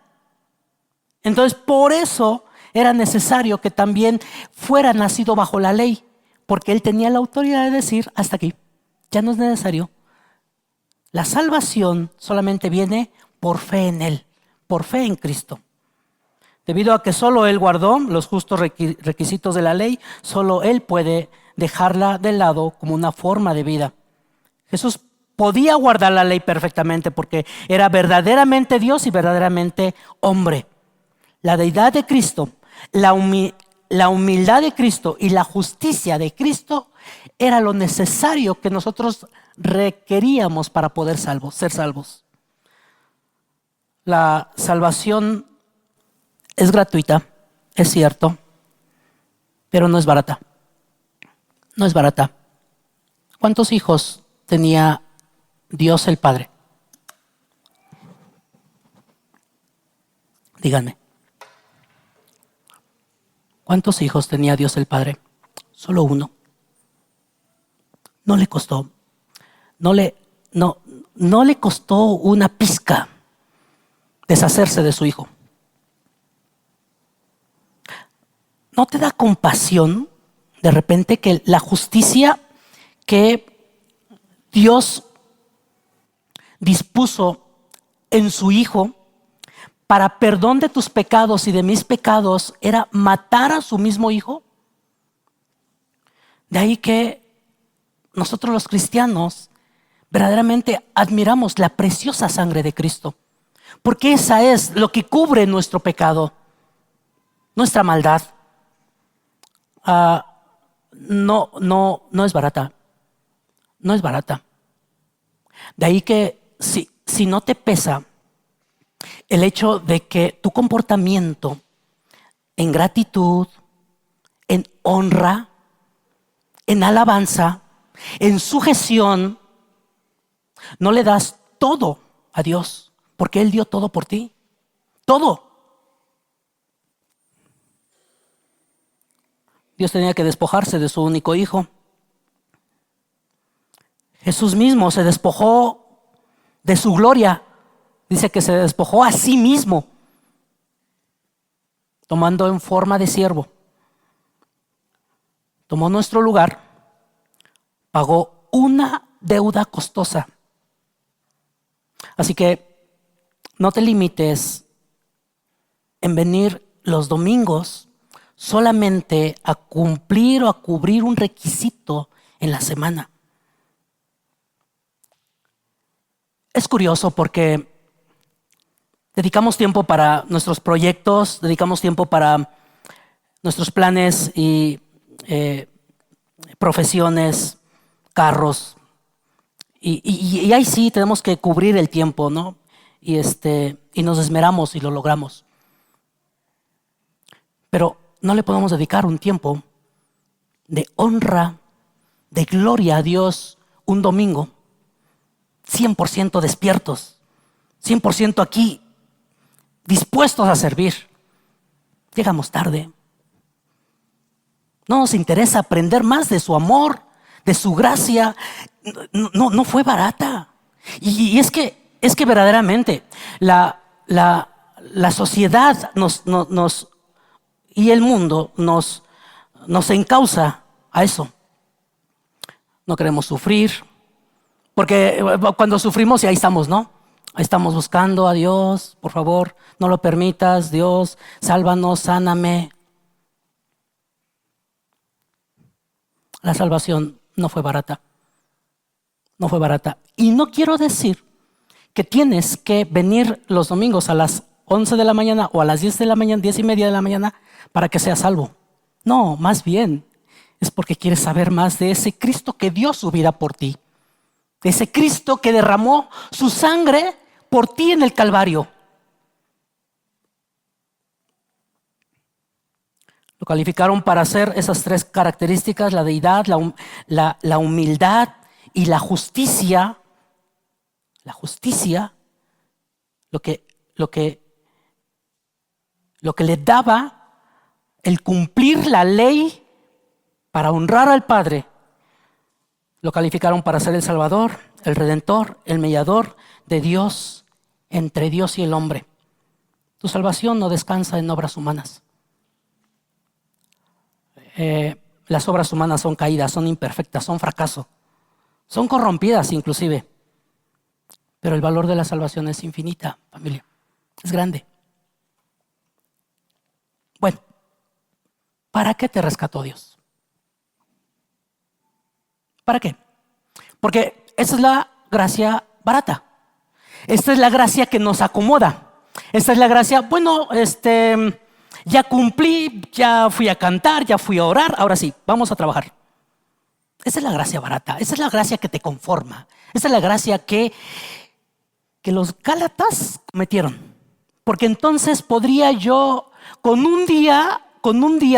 Entonces, por eso era necesario que también fuera nacido bajo la ley, porque él tenía la autoridad de decir: hasta aquí, ya no es necesario. La salvación solamente viene por fe en Él, por fe en Cristo. Debido a que solo Él guardó los justos requisitos de la ley, solo Él puede dejarla de lado como una forma de vida. Jesús podía guardar la ley perfectamente porque era verdaderamente Dios y verdaderamente hombre. La deidad de Cristo, la humildad de Cristo y la justicia de Cristo era lo necesario que nosotros requeríamos para poder ser salvos. La salvación es gratuita, es cierto, pero no es barata. No es barata. ¿Cuántos hijos tenía Dios el Padre? Díganme. ¿Cuántos hijos tenía Dios el Padre? Solo uno. No le costó. No le costó una pizca deshacerse de su hijo. ¿No te da compasión de repente que la justicia que Dios dispuso en su Hijo para perdón de tus pecados y de mis pecados era matar a su mismo Hijo? De ahí que nosotros los cristianos verdaderamente admiramos la preciosa sangre de Cristo, porque esa es lo que cubre nuestro pecado, nuestra maldad. No es barata. No es barata. De ahí que si no te pesa el hecho de que tu comportamiento en gratitud, en honra, en alabanza, en sujeción, no le das todo a Dios, porque Él dio todo por ti. Todo. Dios tenía que despojarse de su único hijo. Jesús mismo se despojó de su gloria. Dice que se despojó a sí mismo, tomando en forma de siervo. Tomó nuestro lugar, pagó una deuda costosa. Así que no te limites en venir los domingos solamente a cumplir o a cubrir un requisito en la semana. Es curioso porque dedicamos tiempo para nuestros proyectos, dedicamos tiempo para nuestros planes y profesiones, carros, y ahí sí tenemos que cubrir el tiempo, ¿no? Y nos esmeramos y lo logramos. Pero no le podemos dedicar un tiempo de honra, de gloria a Dios un domingo, 100% despiertos, 100% aquí, dispuestos a servir. Llegamos tarde. No nos interesa aprender más de su amor, de su gracia. No fue barata. Y es que verdaderamente la sociedad y el mundo nos encausa a eso. No queremos sufrir, porque cuando sufrimos, y ahí estamos, ¿no? Ahí estamos buscando a Dios, por favor, no lo permitas, Dios, sálvanos, sáname. La salvación no fue barata. No fue barata. Y no quiero decir que tienes que venir los domingos a las 11 de la mañana o a las 10 de la mañana, 10 y media de la mañana, para que seas salvo. No, más bien es porque quieres saber más de ese Cristo que dio su vida por ti. De ese Cristo que derramó su sangre por ti en el Calvario. Lo calificaron para hacer esas tres características: la deidad, la humildad y la justicia. La justicia, lo que le daba el cumplir la ley para honrar al Padre. Lo calificaron para ser el Salvador, el Redentor, el mediador de Dios entre Dios y el hombre. Tu salvación no descansa en obras humanas. Las obras humanas son caídas, son imperfectas, son fracaso, son corrompidas inclusive. Pero el valor de la salvación es infinita, familia. Es grande. Bueno, ¿para qué te rescató Dios? ¿Para qué? Porque esa es la gracia barata. Esta es la gracia que nos acomoda. Esta es la gracia, bueno, ya cumplí, ya fui a cantar, ya fui a orar, ahora sí, vamos a trabajar. Esa es la gracia barata, esa es la gracia que te conforma. Esa es la gracia que los Gálatas cometieron. Porque entonces podría yo, con un día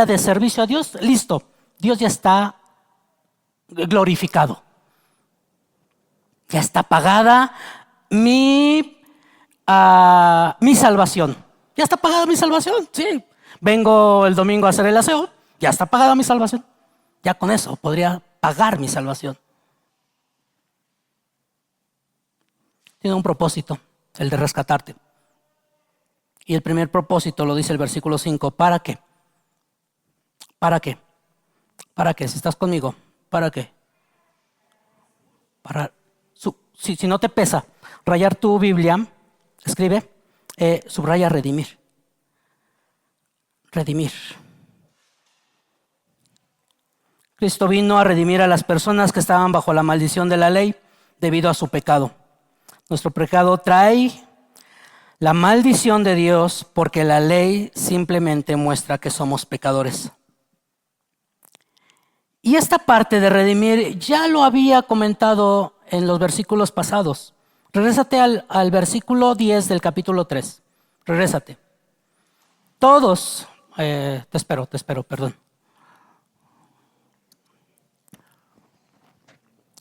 de servicio a Dios, listo, Dios ya está glorificado. Ya está pagada mi salvación. Ya está pagada mi salvación, sí. Vengo el domingo a hacer el aseo, ya está pagada mi salvación. Ya con eso podría pagar mi salvación. Tiene un propósito, el de rescatarte. Y el primer propósito lo dice el versículo 5. ¿Para qué? ¿Para qué? ¿Para qué? Si estás conmigo, ¿para qué? Si no te pesa rayar tu Biblia, escribe, subraya redimir. Redimir. Cristo vino a redimir a las personas que estaban bajo la maldición de la ley debido a su pecado. Nuestro pecado trae la maldición de Dios porque la ley simplemente muestra que somos pecadores. Y esta parte de redimir ya lo había comentado en los versículos pasados. Regrésate al versículo 10 del capítulo 3. Regrésate. Todos, te espero, perdón.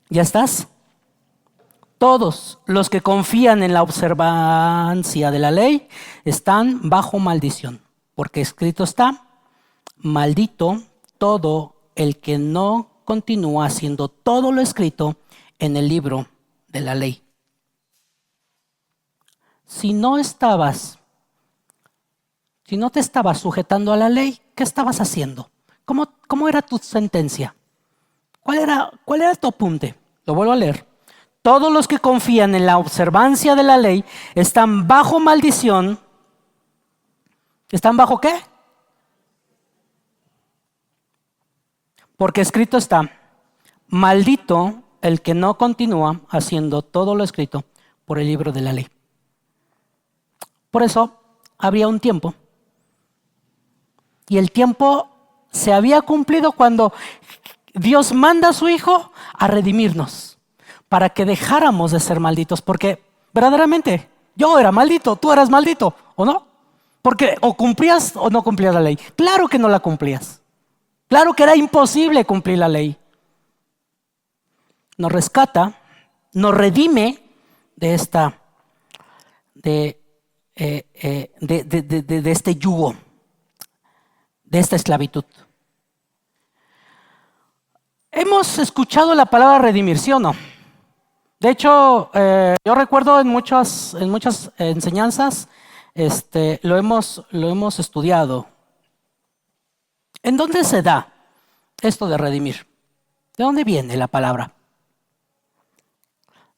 ¿Ya estás? Todos los que confían en la observancia de la ley están bajo maldición, porque escrito está: maldito todo el que no continúa haciendo todo lo escrito en el libro de la ley. Si no te estabas sujetando a la ley, ¿qué estabas haciendo? ¿Cómo era tu sentencia? ¿Cuál era tu apunte? Lo vuelvo a leer. Todos los que confían en la observancia de la ley están bajo maldición. ¿Están bajo qué? Porque escrito está, maldito el que no continúa haciendo todo lo escrito por el libro de la ley. Por eso había un tiempo, y el tiempo se había cumplido cuando Dios manda a su Hijo a redimirnos, para que dejáramos de ser malditos, porque verdaderamente yo era maldito, tú eras maldito, ¿o no? Porque o cumplías o no cumplías la ley. Claro que no la cumplías. Claro que era imposible cumplir la ley. Nos rescata, nos redime de este yugo, de esta esclavitud. Hemos escuchado la palabra redimir, ¿sí o no? De hecho, yo recuerdo en muchas enseñanzas, lo hemos estudiado. ¿En dónde se da esto de redimir? ¿De dónde viene la palabra?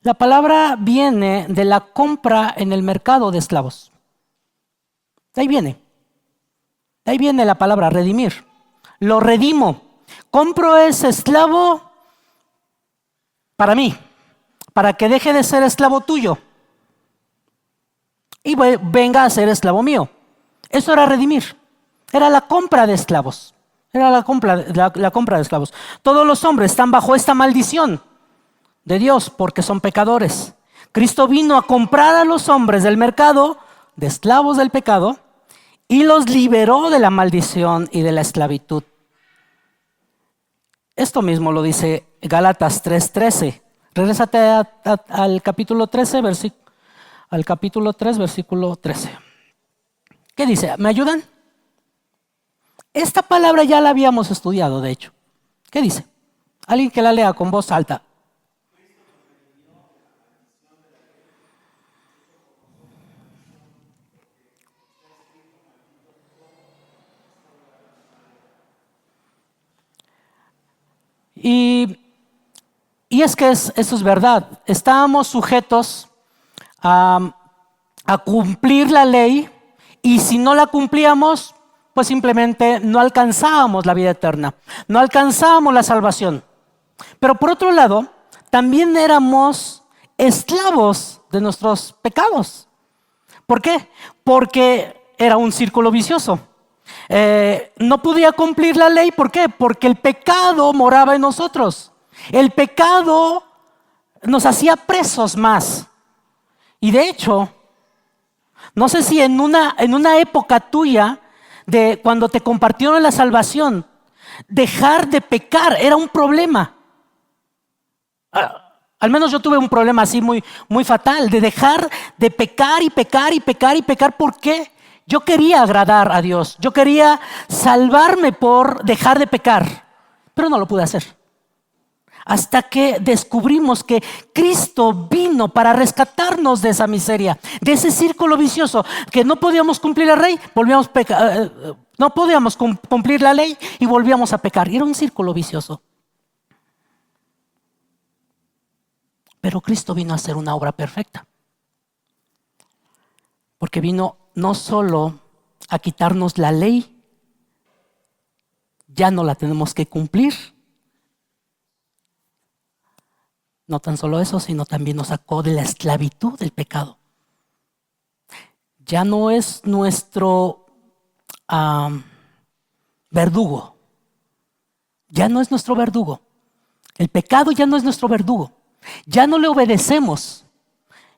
La palabra viene de la compra en el mercado de esclavos. De ahí viene. De ahí viene la palabra redimir. Lo redimo. Compro ese esclavo para mí, para que deje de ser esclavo tuyo y venga a ser esclavo mío. Eso era redimir. Era la compra de esclavos. Era la compra de esclavos. Todos los hombres están bajo esta maldición de Dios porque son pecadores. Cristo vino a comprar a los hombres del mercado de esclavos del pecado y los liberó de la maldición y de la esclavitud. Esto mismo lo dice Gálatas 3:13. Regrésate al capítulo 13, al capítulo 3, versículo 13. ¿Qué dice? ¿Me ayudan? Esta palabra ya la habíamos estudiado, de hecho. ¿Qué dice? Alguien que la lea con voz alta. Y es que eso es verdad. Estábamos sujetos a cumplir la ley, y si no la cumplíamos, pues simplemente no alcanzábamos la vida eterna, no alcanzábamos la salvación. Pero por otro lado, también éramos esclavos de nuestros pecados. ¿Por qué? Porque era un círculo vicioso. No podía cumplir la ley. ¿Por qué? Porque el pecado moraba en nosotros. El pecado nos hacía presos más. Y de hecho, no sé si en una época tuya, de cuando te compartieron la salvación, dejar de pecar era un problema. Al menos yo tuve un problema así muy, muy fatal, de dejar de pecar y pecar y pecar y pecar. ¿Por qué? Yo quería agradar a Dios. Yo quería salvarme por dejar de pecar, pero no lo pude hacer. Hasta que descubrimos que Cristo vino para rescatarnos de esa miseria, de ese círculo vicioso, que no podíamos cumplir la ley, no podíamos cumplir la ley y volvíamos a pecar. Y era un círculo vicioso. Pero Cristo vino a hacer una obra perfecta. Porque vino no solo a quitarnos la ley, ya no la tenemos que cumplir. No tan solo eso, sino también nos sacó de la esclavitud del pecado. Ya no es nuestro verdugo. Ya no es nuestro verdugo. El pecado ya no es nuestro verdugo. Ya no le obedecemos.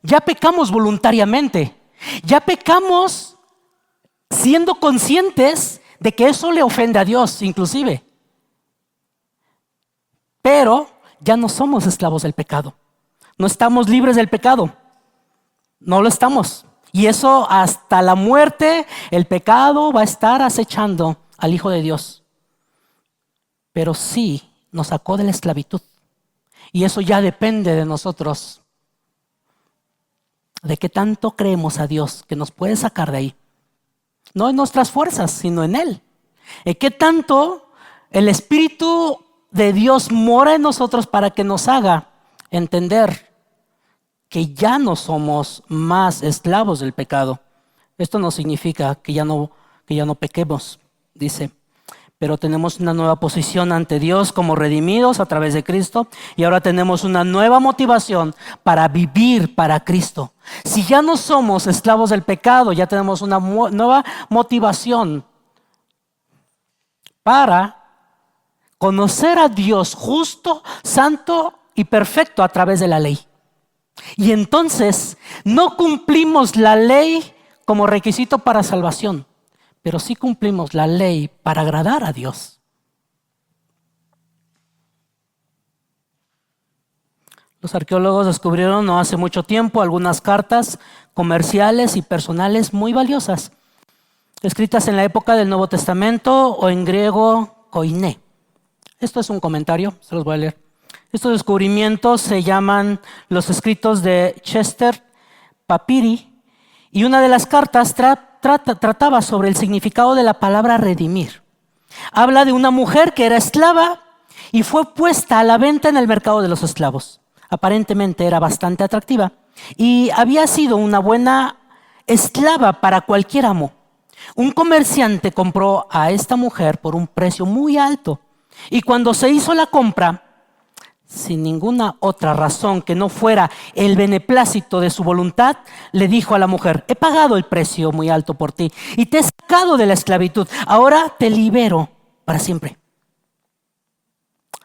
Ya pecamos voluntariamente. Ya pecamos siendo conscientes de que eso le ofende a Dios, inclusive. Pero ya no somos esclavos del pecado. No estamos libres del pecado. No lo estamos. Y eso hasta la muerte, el pecado va a estar acechando al Hijo de Dios. Pero sí nos sacó de la esclavitud. Y eso ya depende de nosotros. De qué tanto creemos a Dios que nos puede sacar de ahí. No en nuestras fuerzas, sino en Él. ¿Qué tanto el Espíritu de Dios mora en nosotros para que nos haga entender que ya no somos más esclavos del pecado? Esto no significa que ya no pequemos, dice. pero tenemos una nueva posición ante Dios como redimidos a través de Cristo, y ahora tenemos una nueva motivación para vivir para Cristo. Si ya no somos esclavos del pecado, ya tenemos una nueva motivación para conocer a Dios justo, santo y perfecto a través de la ley. Y entonces no cumplimos la ley como requisito para salvación, pero sí cumplimos la ley para agradar a Dios. Los arqueólogos descubrieron no hace mucho tiempo algunas cartas comerciales y personales muy valiosas, escritas en la época del Nuevo Testamento o en griego koiné. Esto es un comentario, se los voy a leer. Estos descubrimientos se llaman los escritos de Chester Papyri, y una de las cartas trataba sobre el significado de la palabra redimir. Habla de una mujer que era esclava y fue puesta a la venta en el mercado de los esclavos. Aparentemente era bastante atractiva y había sido una buena esclava para cualquier amo. Un comerciante compró a esta mujer por un precio muy alto, y cuando se hizo la compra, sin ninguna otra razón que no fuera el beneplácito de su voluntad, le dijo a la mujer: he pagado el precio muy alto por ti y te he sacado de la esclavitud. Ahora te libero para siempre.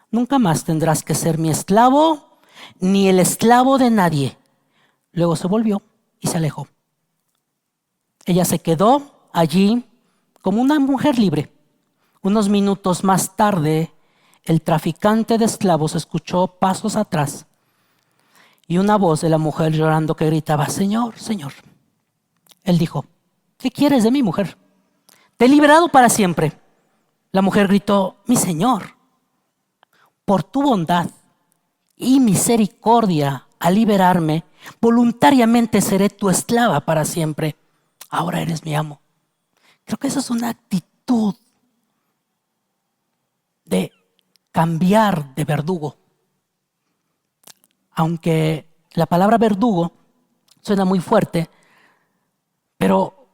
Nunca más tendrás que ser mi esclavo ni el esclavo de nadie. Luego se volvió y se alejó. Ella se quedó allí como una mujer libre. Unos minutos más tarde, el traficante de esclavos escuchó pasos atrás y una voz de la mujer llorando que gritaba: Señor, Señor. Él dijo: ¿qué quieres de mí, mujer? Te he liberado para siempre. La mujer gritó: mi Señor, por tu bondad y misericordia al liberarme, voluntariamente seré tu esclava para siempre. Ahora eres mi amo. Creo que esa es una actitud de cambiar de verdugo. Aunque la palabra verdugo suena muy fuerte, pero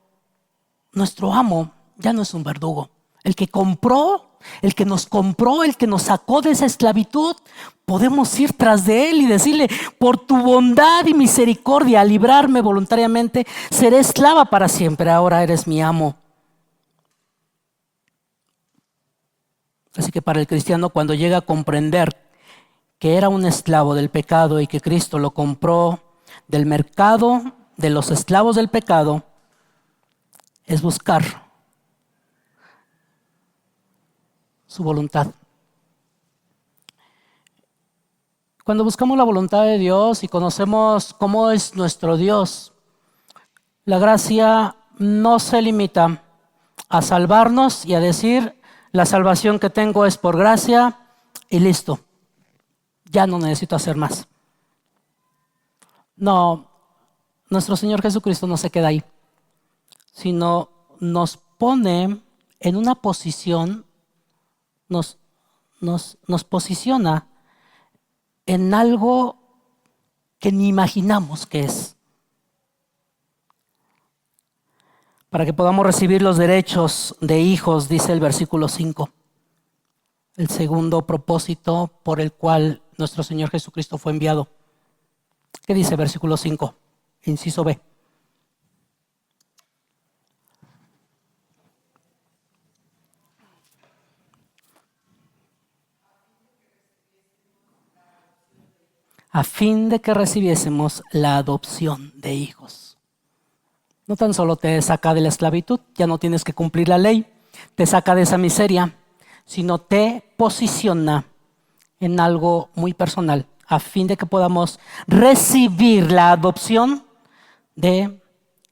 nuestro amo ya no es un verdugo. El que compró, el que nos compró, el que nos sacó de esa esclavitud, podemos ir tras de él y decirle: por tu bondad y misericordia al librarme voluntariamente, seré esclava para siempre. Ahora eres mi amo. Así que para el cristiano, cuando llega a comprender que era un esclavo del pecado y que Cristo lo compró del mercado de los esclavos del pecado, es buscar su voluntad. Cuando buscamos la voluntad de Dios y conocemos cómo es nuestro Dios, la gracia no se limita a salvarnos y a decir: la salvación que tengo es por gracia y listo, ya no necesito hacer más. No, nuestro Señor Jesucristo no se queda ahí, sino nos pone en una posición, nos posiciona en algo que ni imaginamos que es, para que podamos recibir los derechos de hijos, dice el versículo 5. El segundo propósito por el cual nuestro Señor Jesucristo fue enviado. ¿Qué dice el versículo 5? Inciso B. A fin de que recibiésemos la adopción de hijos. No tan solo te saca de la esclavitud, ya no tienes que cumplir la ley, te saca de esa miseria, sino te posiciona en algo muy personal, a fin de que podamos recibir la adopción de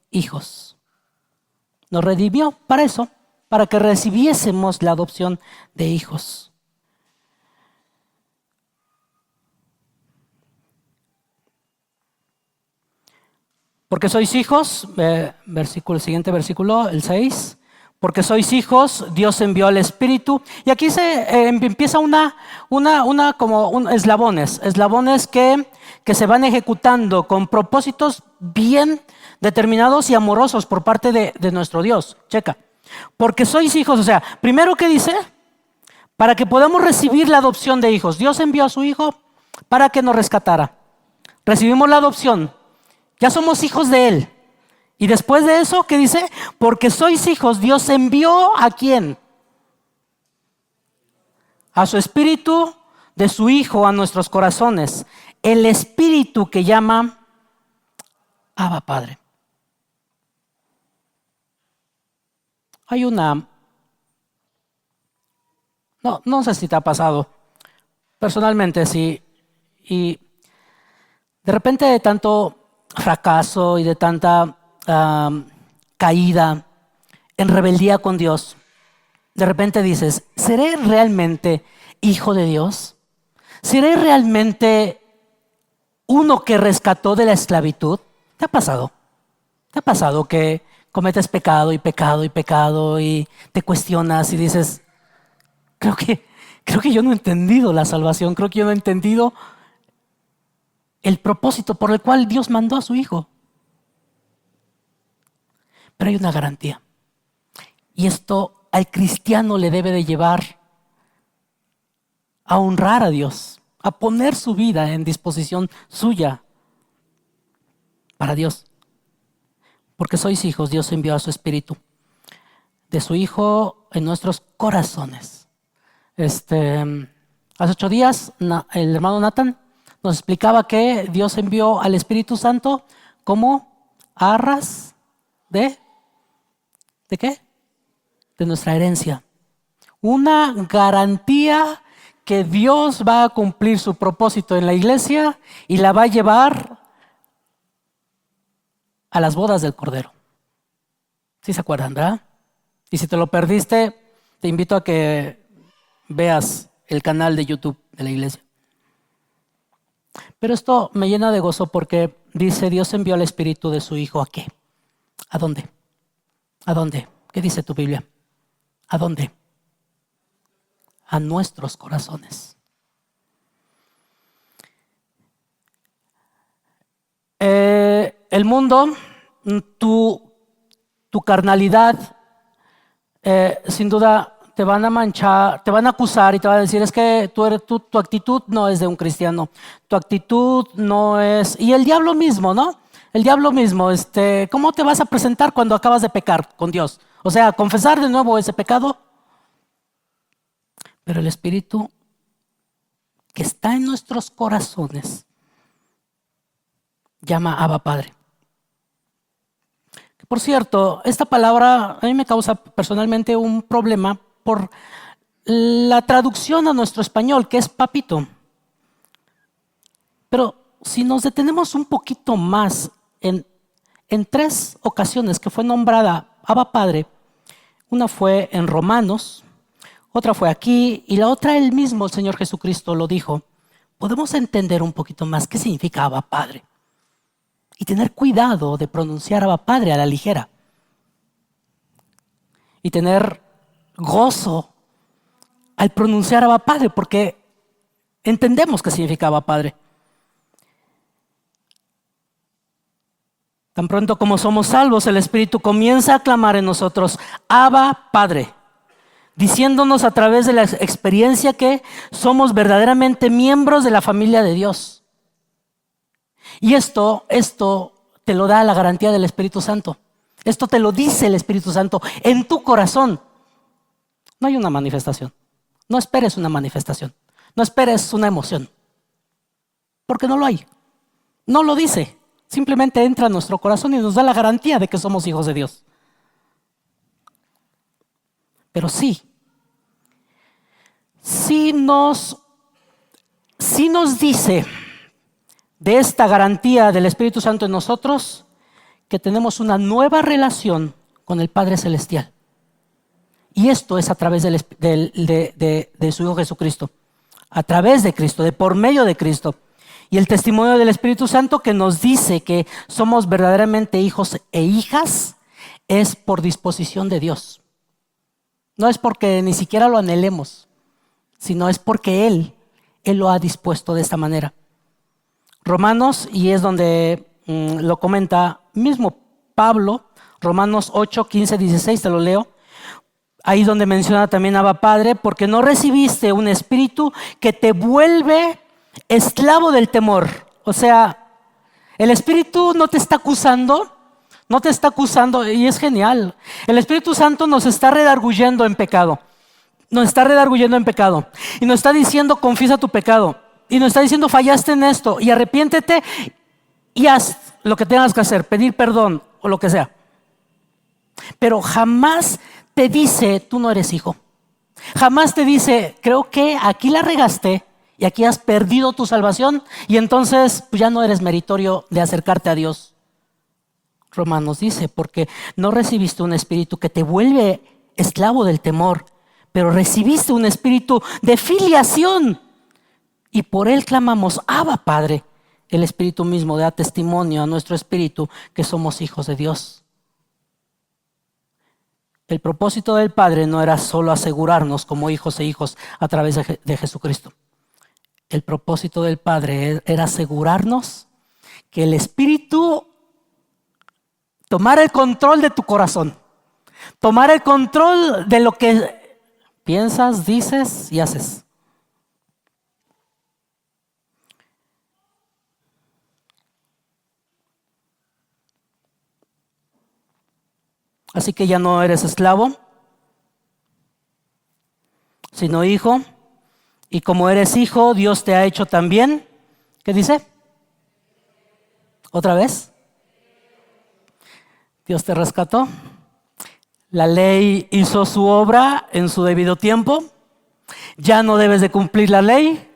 hijos. Nos redimió para eso, para que recibiésemos la adopción de hijos. Porque sois hijos, el siguiente versículo, el 6. Porque sois hijos, Dios envió al Espíritu. Y aquí se empieza como eslabones que se van ejecutando con propósitos bien determinados y amorosos por parte de nuestro Dios. Checa. Porque sois hijos, o sea, primero, ¿qué dice? para que podamos recibir la adopción de hijos. Dios envió a su Hijo para que nos rescatara. Recibimos la adopción. Ya somos hijos de Él. Y después de eso, ¿qué dice? Porque sois hijos, Dios envió ¿a quién? A su Espíritu de su Hijo a nuestros corazones. El Espíritu que llama Abba Padre. Hay una... No sé si te ha pasado. Personalmente sí. Y de repente de tanto fracaso y de tanta caída en rebeldía con Dios, de repente dices, ¿seré realmente hijo de Dios? ¿Seré realmente uno que rescató de la esclavitud? ¿Te ha pasado? ¿Te ha pasado que cometes pecado y pecado y pecado y te cuestionas y dices, creo que yo no he entendido la salvación, creo que yo no he entendido el propósito por el cual Dios mandó a su Hijo? Pero hay una garantía. Y esto al cristiano le debe de llevar a honrar a Dios, a poner su vida en disposición suya para Dios. Porque sois hijos, Dios envió a su Espíritu de su Hijo en nuestros corazones. Hace 8 días el hermano Nathan nos explicaba que Dios envió al Espíritu Santo como arras ¿de qué? De nuestra herencia. Una garantía que Dios va a cumplir su propósito en la iglesia y la va a llevar a las bodas del Cordero. ¿Sí se acuerdan, verdad? Y si te lo perdiste, te invito a que veas el canal de YouTube de la iglesia. Pero esto me llena de gozo porque dice, Dios envió al Espíritu de su Hijo ¿a qué? ¿A dónde? ¿A dónde? ¿Qué dice tu Biblia? ¿A dónde? A nuestros corazones. El mundo, tu carnalidad, sin duda te van a manchar, te van a acusar y te van a decir, es que tu actitud no es de un cristiano, tu actitud no es... Y el diablo mismo, ¿no? El diablo mismo, ¿cómo te vas a presentar cuando acabas de pecar con Dios? O sea, confesar de nuevo ese pecado. Pero el Espíritu que está en nuestros corazones llama Abba Padre. Por cierto, esta palabra a mí me causa personalmente un problema por la traducción a nuestro español, que es papito. Pero si nos detenemos un poquito más en 3 ocasiones que fue nombrada Abba Padre, una fue en Romanos, otra fue aquí y la otra el mismo Señor Jesucristo lo dijo. Podemos entender un poquito más qué significa Abba Padre y tener cuidado de pronunciar Abba Padre a la ligera y tener gozo al pronunciar Abba Padre porque entendemos qué significa Abba Padre. Tan pronto como somos salvos, el Espíritu comienza a clamar en nosotros, Abba Padre, diciéndonos a través de la experiencia que somos verdaderamente miembros de la familia de Dios. Y esto te lo da la garantía del Espíritu Santo. Esto te lo dice el Espíritu Santo en tu corazón. No hay una manifestación. No esperes una manifestación. No esperes una emoción. Porque no lo hay. No lo dice. Simplemente entra a nuestro corazón y nos da la garantía de que somos hijos de Dios. Pero sí nos dice de esta garantía del Espíritu Santo en nosotros que tenemos una nueva relación con el Padre Celestial. Y esto es a través de su Hijo Jesucristo. A través de Cristo, de por medio de Cristo. Y el testimonio del Espíritu Santo que nos dice que somos verdaderamente hijos e hijas es por disposición de Dios. No es porque ni siquiera lo anhelemos, sino es porque Él lo ha dispuesto de esta manera. Romanos, y es donde lo comenta mismo Pablo, Romanos 8, 15, 16, te lo leo. ahí donde menciona también Abba Padre, porque no recibiste un espíritu que te vuelve esclavo del temor. O sea, el espíritu no te está acusando, no te está acusando, y es genial. El Espíritu Santo nos está redarguyendo en pecado. Nos está redarguyendo en pecado. Y nos está diciendo, confiesa tu pecado. Y nos está diciendo, fallaste en esto. Y arrepiéntete y haz lo que tengas que hacer, pedir perdón o lo que sea. Pero jamás te dice, tú no eres hijo. Jamás te dice, creo que aquí la regaste y aquí has perdido tu salvación. Y entonces pues ya no eres meritorio de acercarte a Dios. Romanos dice, porque no recibiste un espíritu que te vuelve esclavo del temor, pero recibiste un espíritu de filiación y por él clamamos, Abba Padre. El espíritu mismo da testimonio a nuestro espíritu que somos hijos de Dios. El propósito del Padre no era solo asegurarnos como hijos e hijos a través de Jesucristo. El propósito del Padre era asegurarnos que el espíritu tomara el control de tu corazón, tomara el control de lo que piensas, dices y haces. Así que ya no eres esclavo, sino hijo. Y como eres hijo, Dios te ha hecho también, ¿qué dice? ¿Otra vez? Dios te rescató. La ley hizo su obra en su debido tiempo. Ya no debes de cumplir la ley.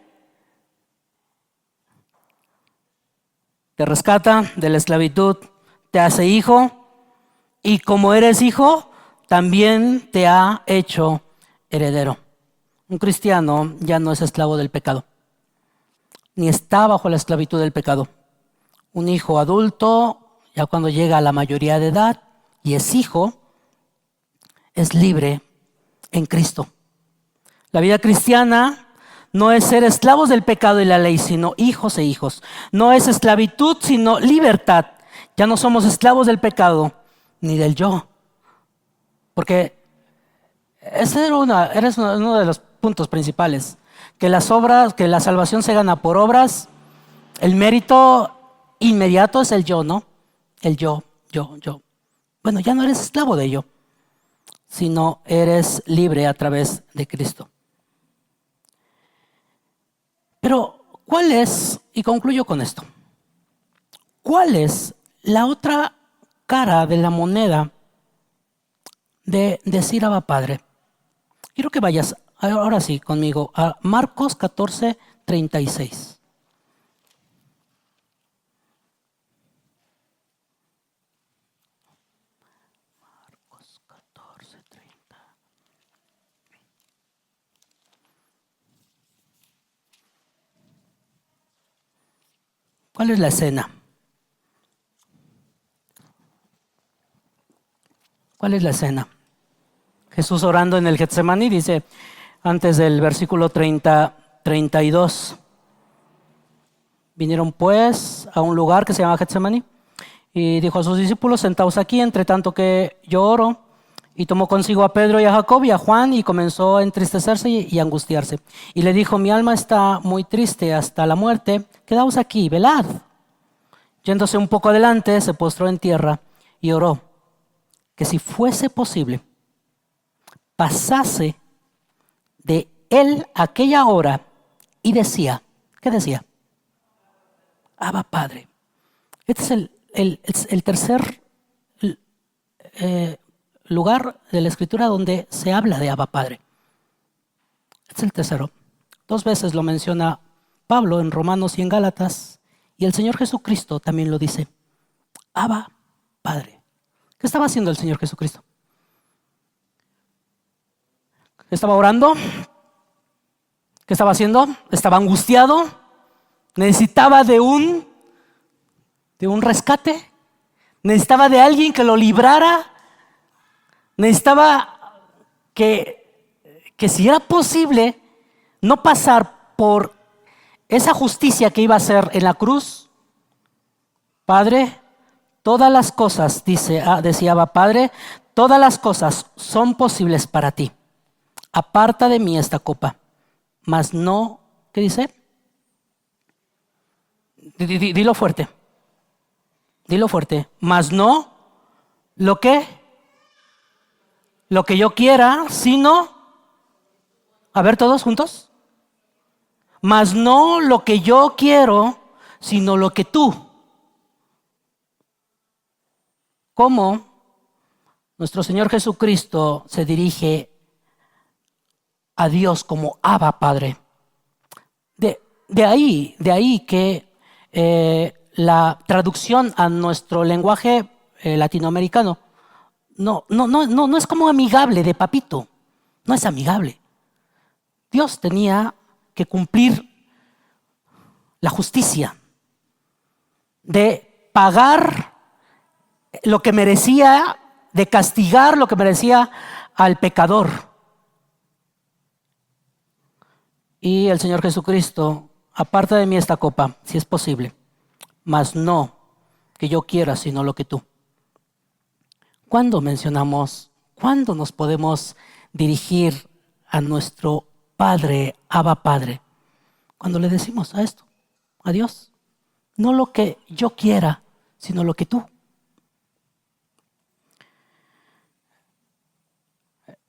Te rescata de la esclavitud, te hace hijo. Y como eres hijo, también te ha hecho heredero. Un cristiano ya no es esclavo del pecado, ni está bajo la esclavitud del pecado. Un hijo adulto, ya cuando llega a la mayoría de edad y es hijo, es libre en Cristo. La vida cristiana no es ser esclavos del pecado y la ley, sino hijos e hijos. No es esclavitud, sino libertad. Ya no somos esclavos del pecado ni del yo. Porque ese era uno de los puntos principales. Que las obras, que la salvación se gana por obras. El mérito inmediato es el yo, ¿no? El yo. Bueno, ya no eres esclavo de ello, sino eres libre a través de Cristo. Pero, ¿cuál es, y concluyo con esto, cuál es la otra cara de la moneda de decir Abba Padre? Quiero que vayas ahora sí conmigo a Marcos 14:36. Marcos 14:30. ¿Cuál es la escena? ¿Cuál es la escena? Jesús orando en el Getsemaní, dice antes del versículo 32. Vinieron pues a un lugar que se llama Getsemaní y dijo a sus discípulos, sentaos aquí entre tanto que yo oro. Y tomó consigo a Pedro y a Jacob y a Juan y comenzó a entristecerse y a angustiarse. Y le dijo, mi alma está muy triste hasta la muerte, quedaos aquí, velad. Yéndose un poco adelante, se postró en tierra y oró que si fuese posible, pasase de él aquella hora y decía, ¿qué decía? Abba Padre. Este es el tercer lugar de la Escritura donde se habla de Abba Padre. Este es el tercero. 2 veces lo menciona Pablo en Romanos y en Gálatas, y el Señor Jesucristo también lo dice. Abba Padre. ¿Qué estaba haciendo el Señor Jesucristo? ¿Estaba orando? ¿Qué estaba haciendo? ¿Estaba angustiado? ¿Necesitaba de un rescate? ¿Necesitaba de alguien que lo librara? ¿Necesitaba que si era posible no pasar por esa justicia que iba a hacer en la cruz? Padre, todas las cosas, decía Abba Padre, todas las cosas son posibles para ti. Aparta de mí esta copa, mas no, ¿qué dice? Dilo fuerte. Dilo fuerte. Mas no lo que yo quiera, sino, a ver todos juntos. Mas no lo que yo quiero, sino lo que tú. ¿Cómo nuestro Señor Jesucristo se dirige a Dios como Abba Padre? De ahí que la traducción a nuestro lenguaje latinoamericano no es como amigable de papito, no es amigable. Dios tenía que cumplir la justicia de pagar lo que merecía, de castigar lo que merecía al pecador. Y el Señor Jesucristo, aparta de mí esta copa, si es posible, mas no que yo quiera, sino lo que tú. ¿Cuándo nos podemos dirigir a nuestro Padre, Abba Padre? Cuando le decimos a esto, a Dios, no lo que yo quiera, sino lo que tú.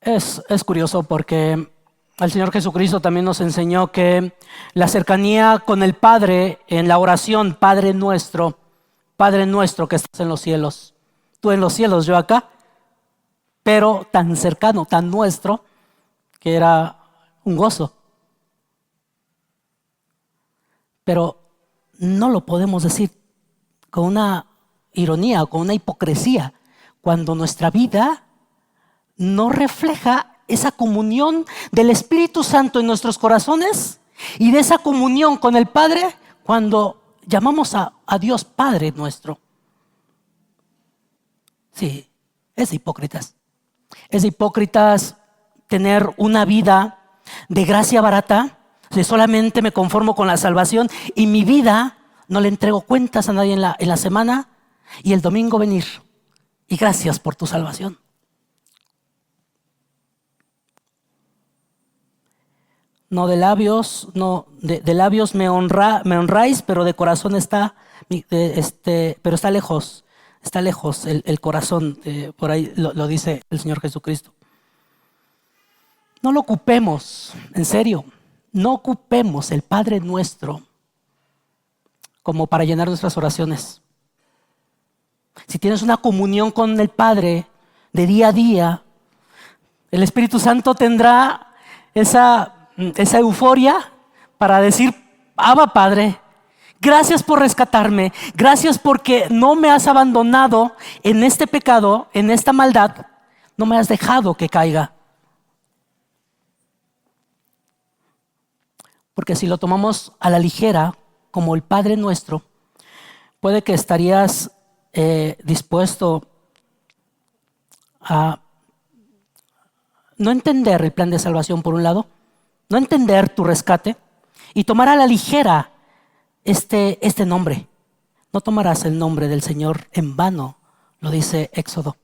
Es curioso porque el Señor Jesucristo también nos enseñó que la cercanía con el Padre en la oración, Padre nuestro que estás en los cielos, tú en los cielos, yo acá, pero tan cercano, tan nuestro, que era un gozo. Pero no lo podemos decir con una ironía o con una hipocresía cuando nuestra vida no refleja esa comunión del Espíritu Santo en nuestros corazones y de esa comunión con el Padre cuando llamamos a Dios Padre nuestro. Sí, es de hipócritas. Es de hipócritas tener una vida de gracia barata, si solamente me conformo con la salvación y mi vida no le entrego cuentas a nadie en la semana y el domingo venir y gracias por tu salvación. No de labios, de labios me honráis, pero de corazón pero está lejos el corazón, por ahí lo dice el Señor Jesucristo. No lo ocupemos, en serio, no ocupemos el Padre nuestro como para llenar nuestras oraciones. Si tienes una comunión con el Padre de día a día, el Espíritu Santo tendrá esa euforia para decir, Abba Padre, gracias por rescatarme, gracias porque no me has abandonado en este pecado, en esta maldad, no me has dejado que caiga. Porque si lo tomamos a la ligera, como el Padre nuestro, puede que estarías dispuesto a no entender el plan de salvación por un lado, no entender tu rescate y tomar a la ligera este nombre. No tomarás el nombre del Señor en vano, lo dice Éxodo.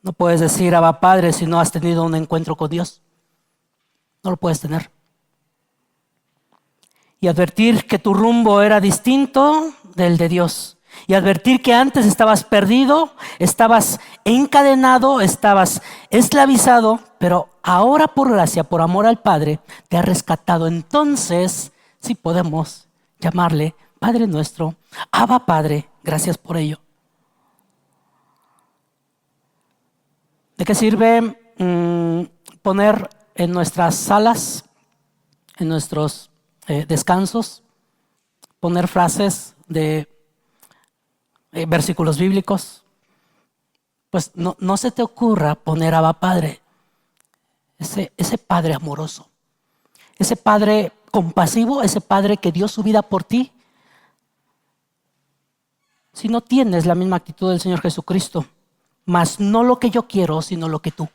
No puedes decir Abba Padre si no has tenido un encuentro con Dios. No lo puedes tener. Y advertir que tu rumbo era distinto del de Dios. Y advertir que antes estabas perdido, estabas encadenado, estabas esclavizado, pero ahora por gracia, por amor al Padre, te ha rescatado. Entonces, sí podemos llamarle Padre nuestro, Abba Padre, gracias por ello. ¿De qué sirve poner en nuestras salas, en nuestros descansos, poner frases de versículos bíblicos? Pues no se te ocurra poner Abba Padre, ese Padre amoroso, ese Padre compasivo, ese Padre que dio su vida por ti. Si no tienes la misma actitud del Señor Jesucristo, mas no lo que yo quiero, sino lo que tú.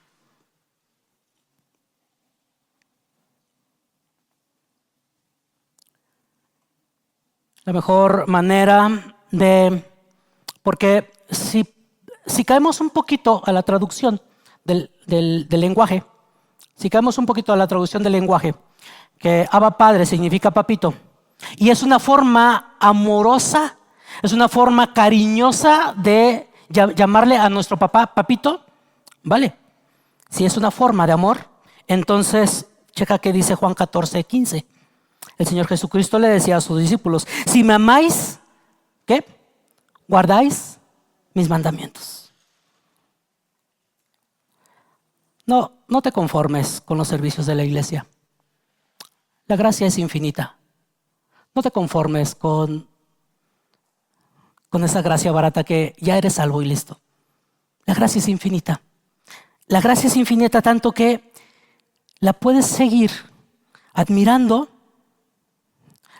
La mejor manera porque si si caemos un poquito a la traducción del lenguaje, si caemos un poquito a la traducción del lenguaje, que Abba Padre significa papito, y es una forma amorosa, es una forma cariñosa de llamarle a nuestro papá papito, ¿vale? Si es una forma de amor, entonces checa que dice Juan 14:15. El Señor Jesucristo le decía a sus discípulos: si me amáis, ¿qué? Guardáis mis mandamientos. No te conformes con los servicios de la iglesia. La gracia es infinita. No te conformes con esa gracia barata que ya eres salvo y listo. La gracia es infinita. La gracia es infinita tanto que la puedes seguir admirando,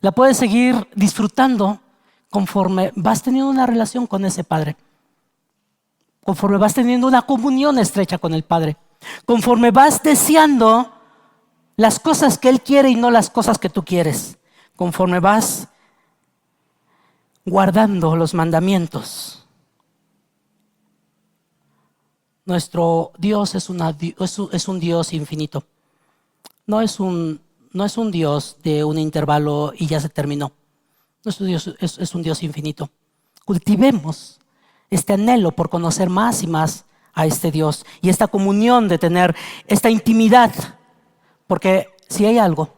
la puedes seguir disfrutando conforme vas teniendo una relación con ese Padre, conforme vas teniendo una comunión estrecha con el Padre, conforme vas deseando las cosas que Él quiere y no las cosas que tú quieres, conforme vas guardando los mandamientos. Nuestro Dios es un Dios infinito. No es un Dios de un intervalo y ya se terminó. Nuestro Dios es un Dios infinito. Cultivemos este anhelo por conocer más y más a este Dios y esta comunión de tener esta intimidad. Porque si hay algo,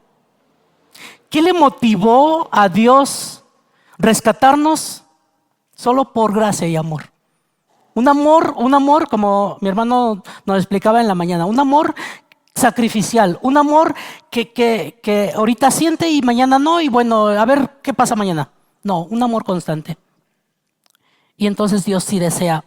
¿qué le motivó a Dios rescatarnos? Solo por gracia y amor. Un amor como mi hermano nos explicaba en la mañana, un amor sacrificial, un amor que ahorita siente y mañana no, y bueno, a ver qué pasa mañana. No, un amor constante. Y entonces Dios sí desea,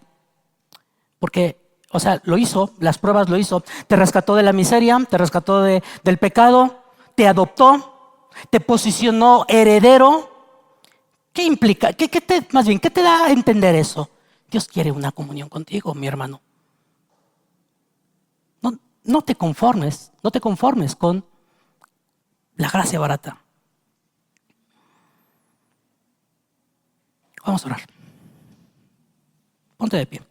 porque, o sea, lo hizo, las pruebas lo hizo, te rescató de la miseria, te rescató del pecado, te adoptó, te posicionó heredero. ¿Qué implica? ¿Qué te da a entender eso? Dios quiere una comunión contigo, mi hermano. No te conformes con la gracia barata. Vamos a orar. Ponte de pie.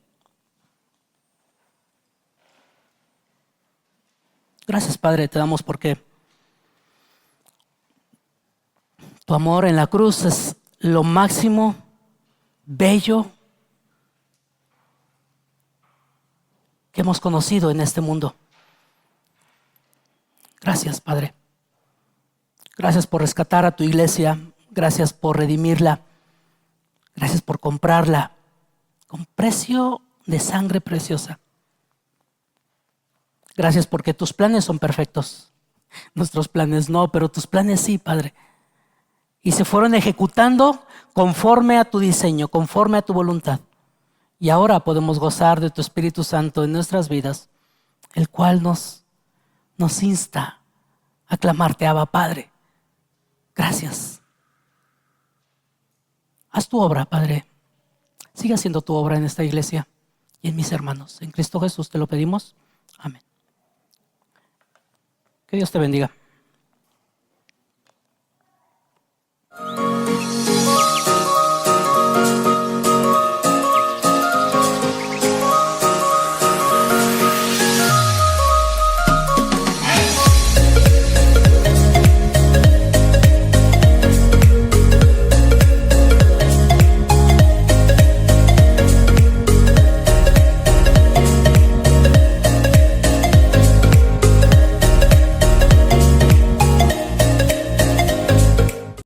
Gracias, Padre, te damos porque tu amor en la cruz es lo máximo, bello, que hemos conocido en este mundo. Gracias, Padre. Gracias por rescatar a tu iglesia. Gracias por redimirla. Gracias por comprarla con precio de sangre preciosa. Gracias porque tus planes son perfectos. Nuestros planes no, pero tus planes sí, Padre. Y se fueron ejecutando conforme a tu diseño, conforme a tu voluntad. Y ahora podemos gozar de tu Espíritu Santo en nuestras vidas, el cual nos insta a clamarte, Abba Padre. Gracias. Haz tu obra, Padre. Sigue haciendo tu obra en esta iglesia y en mis hermanos. En Cristo Jesús te lo pedimos. Amén. Que Dios te bendiga.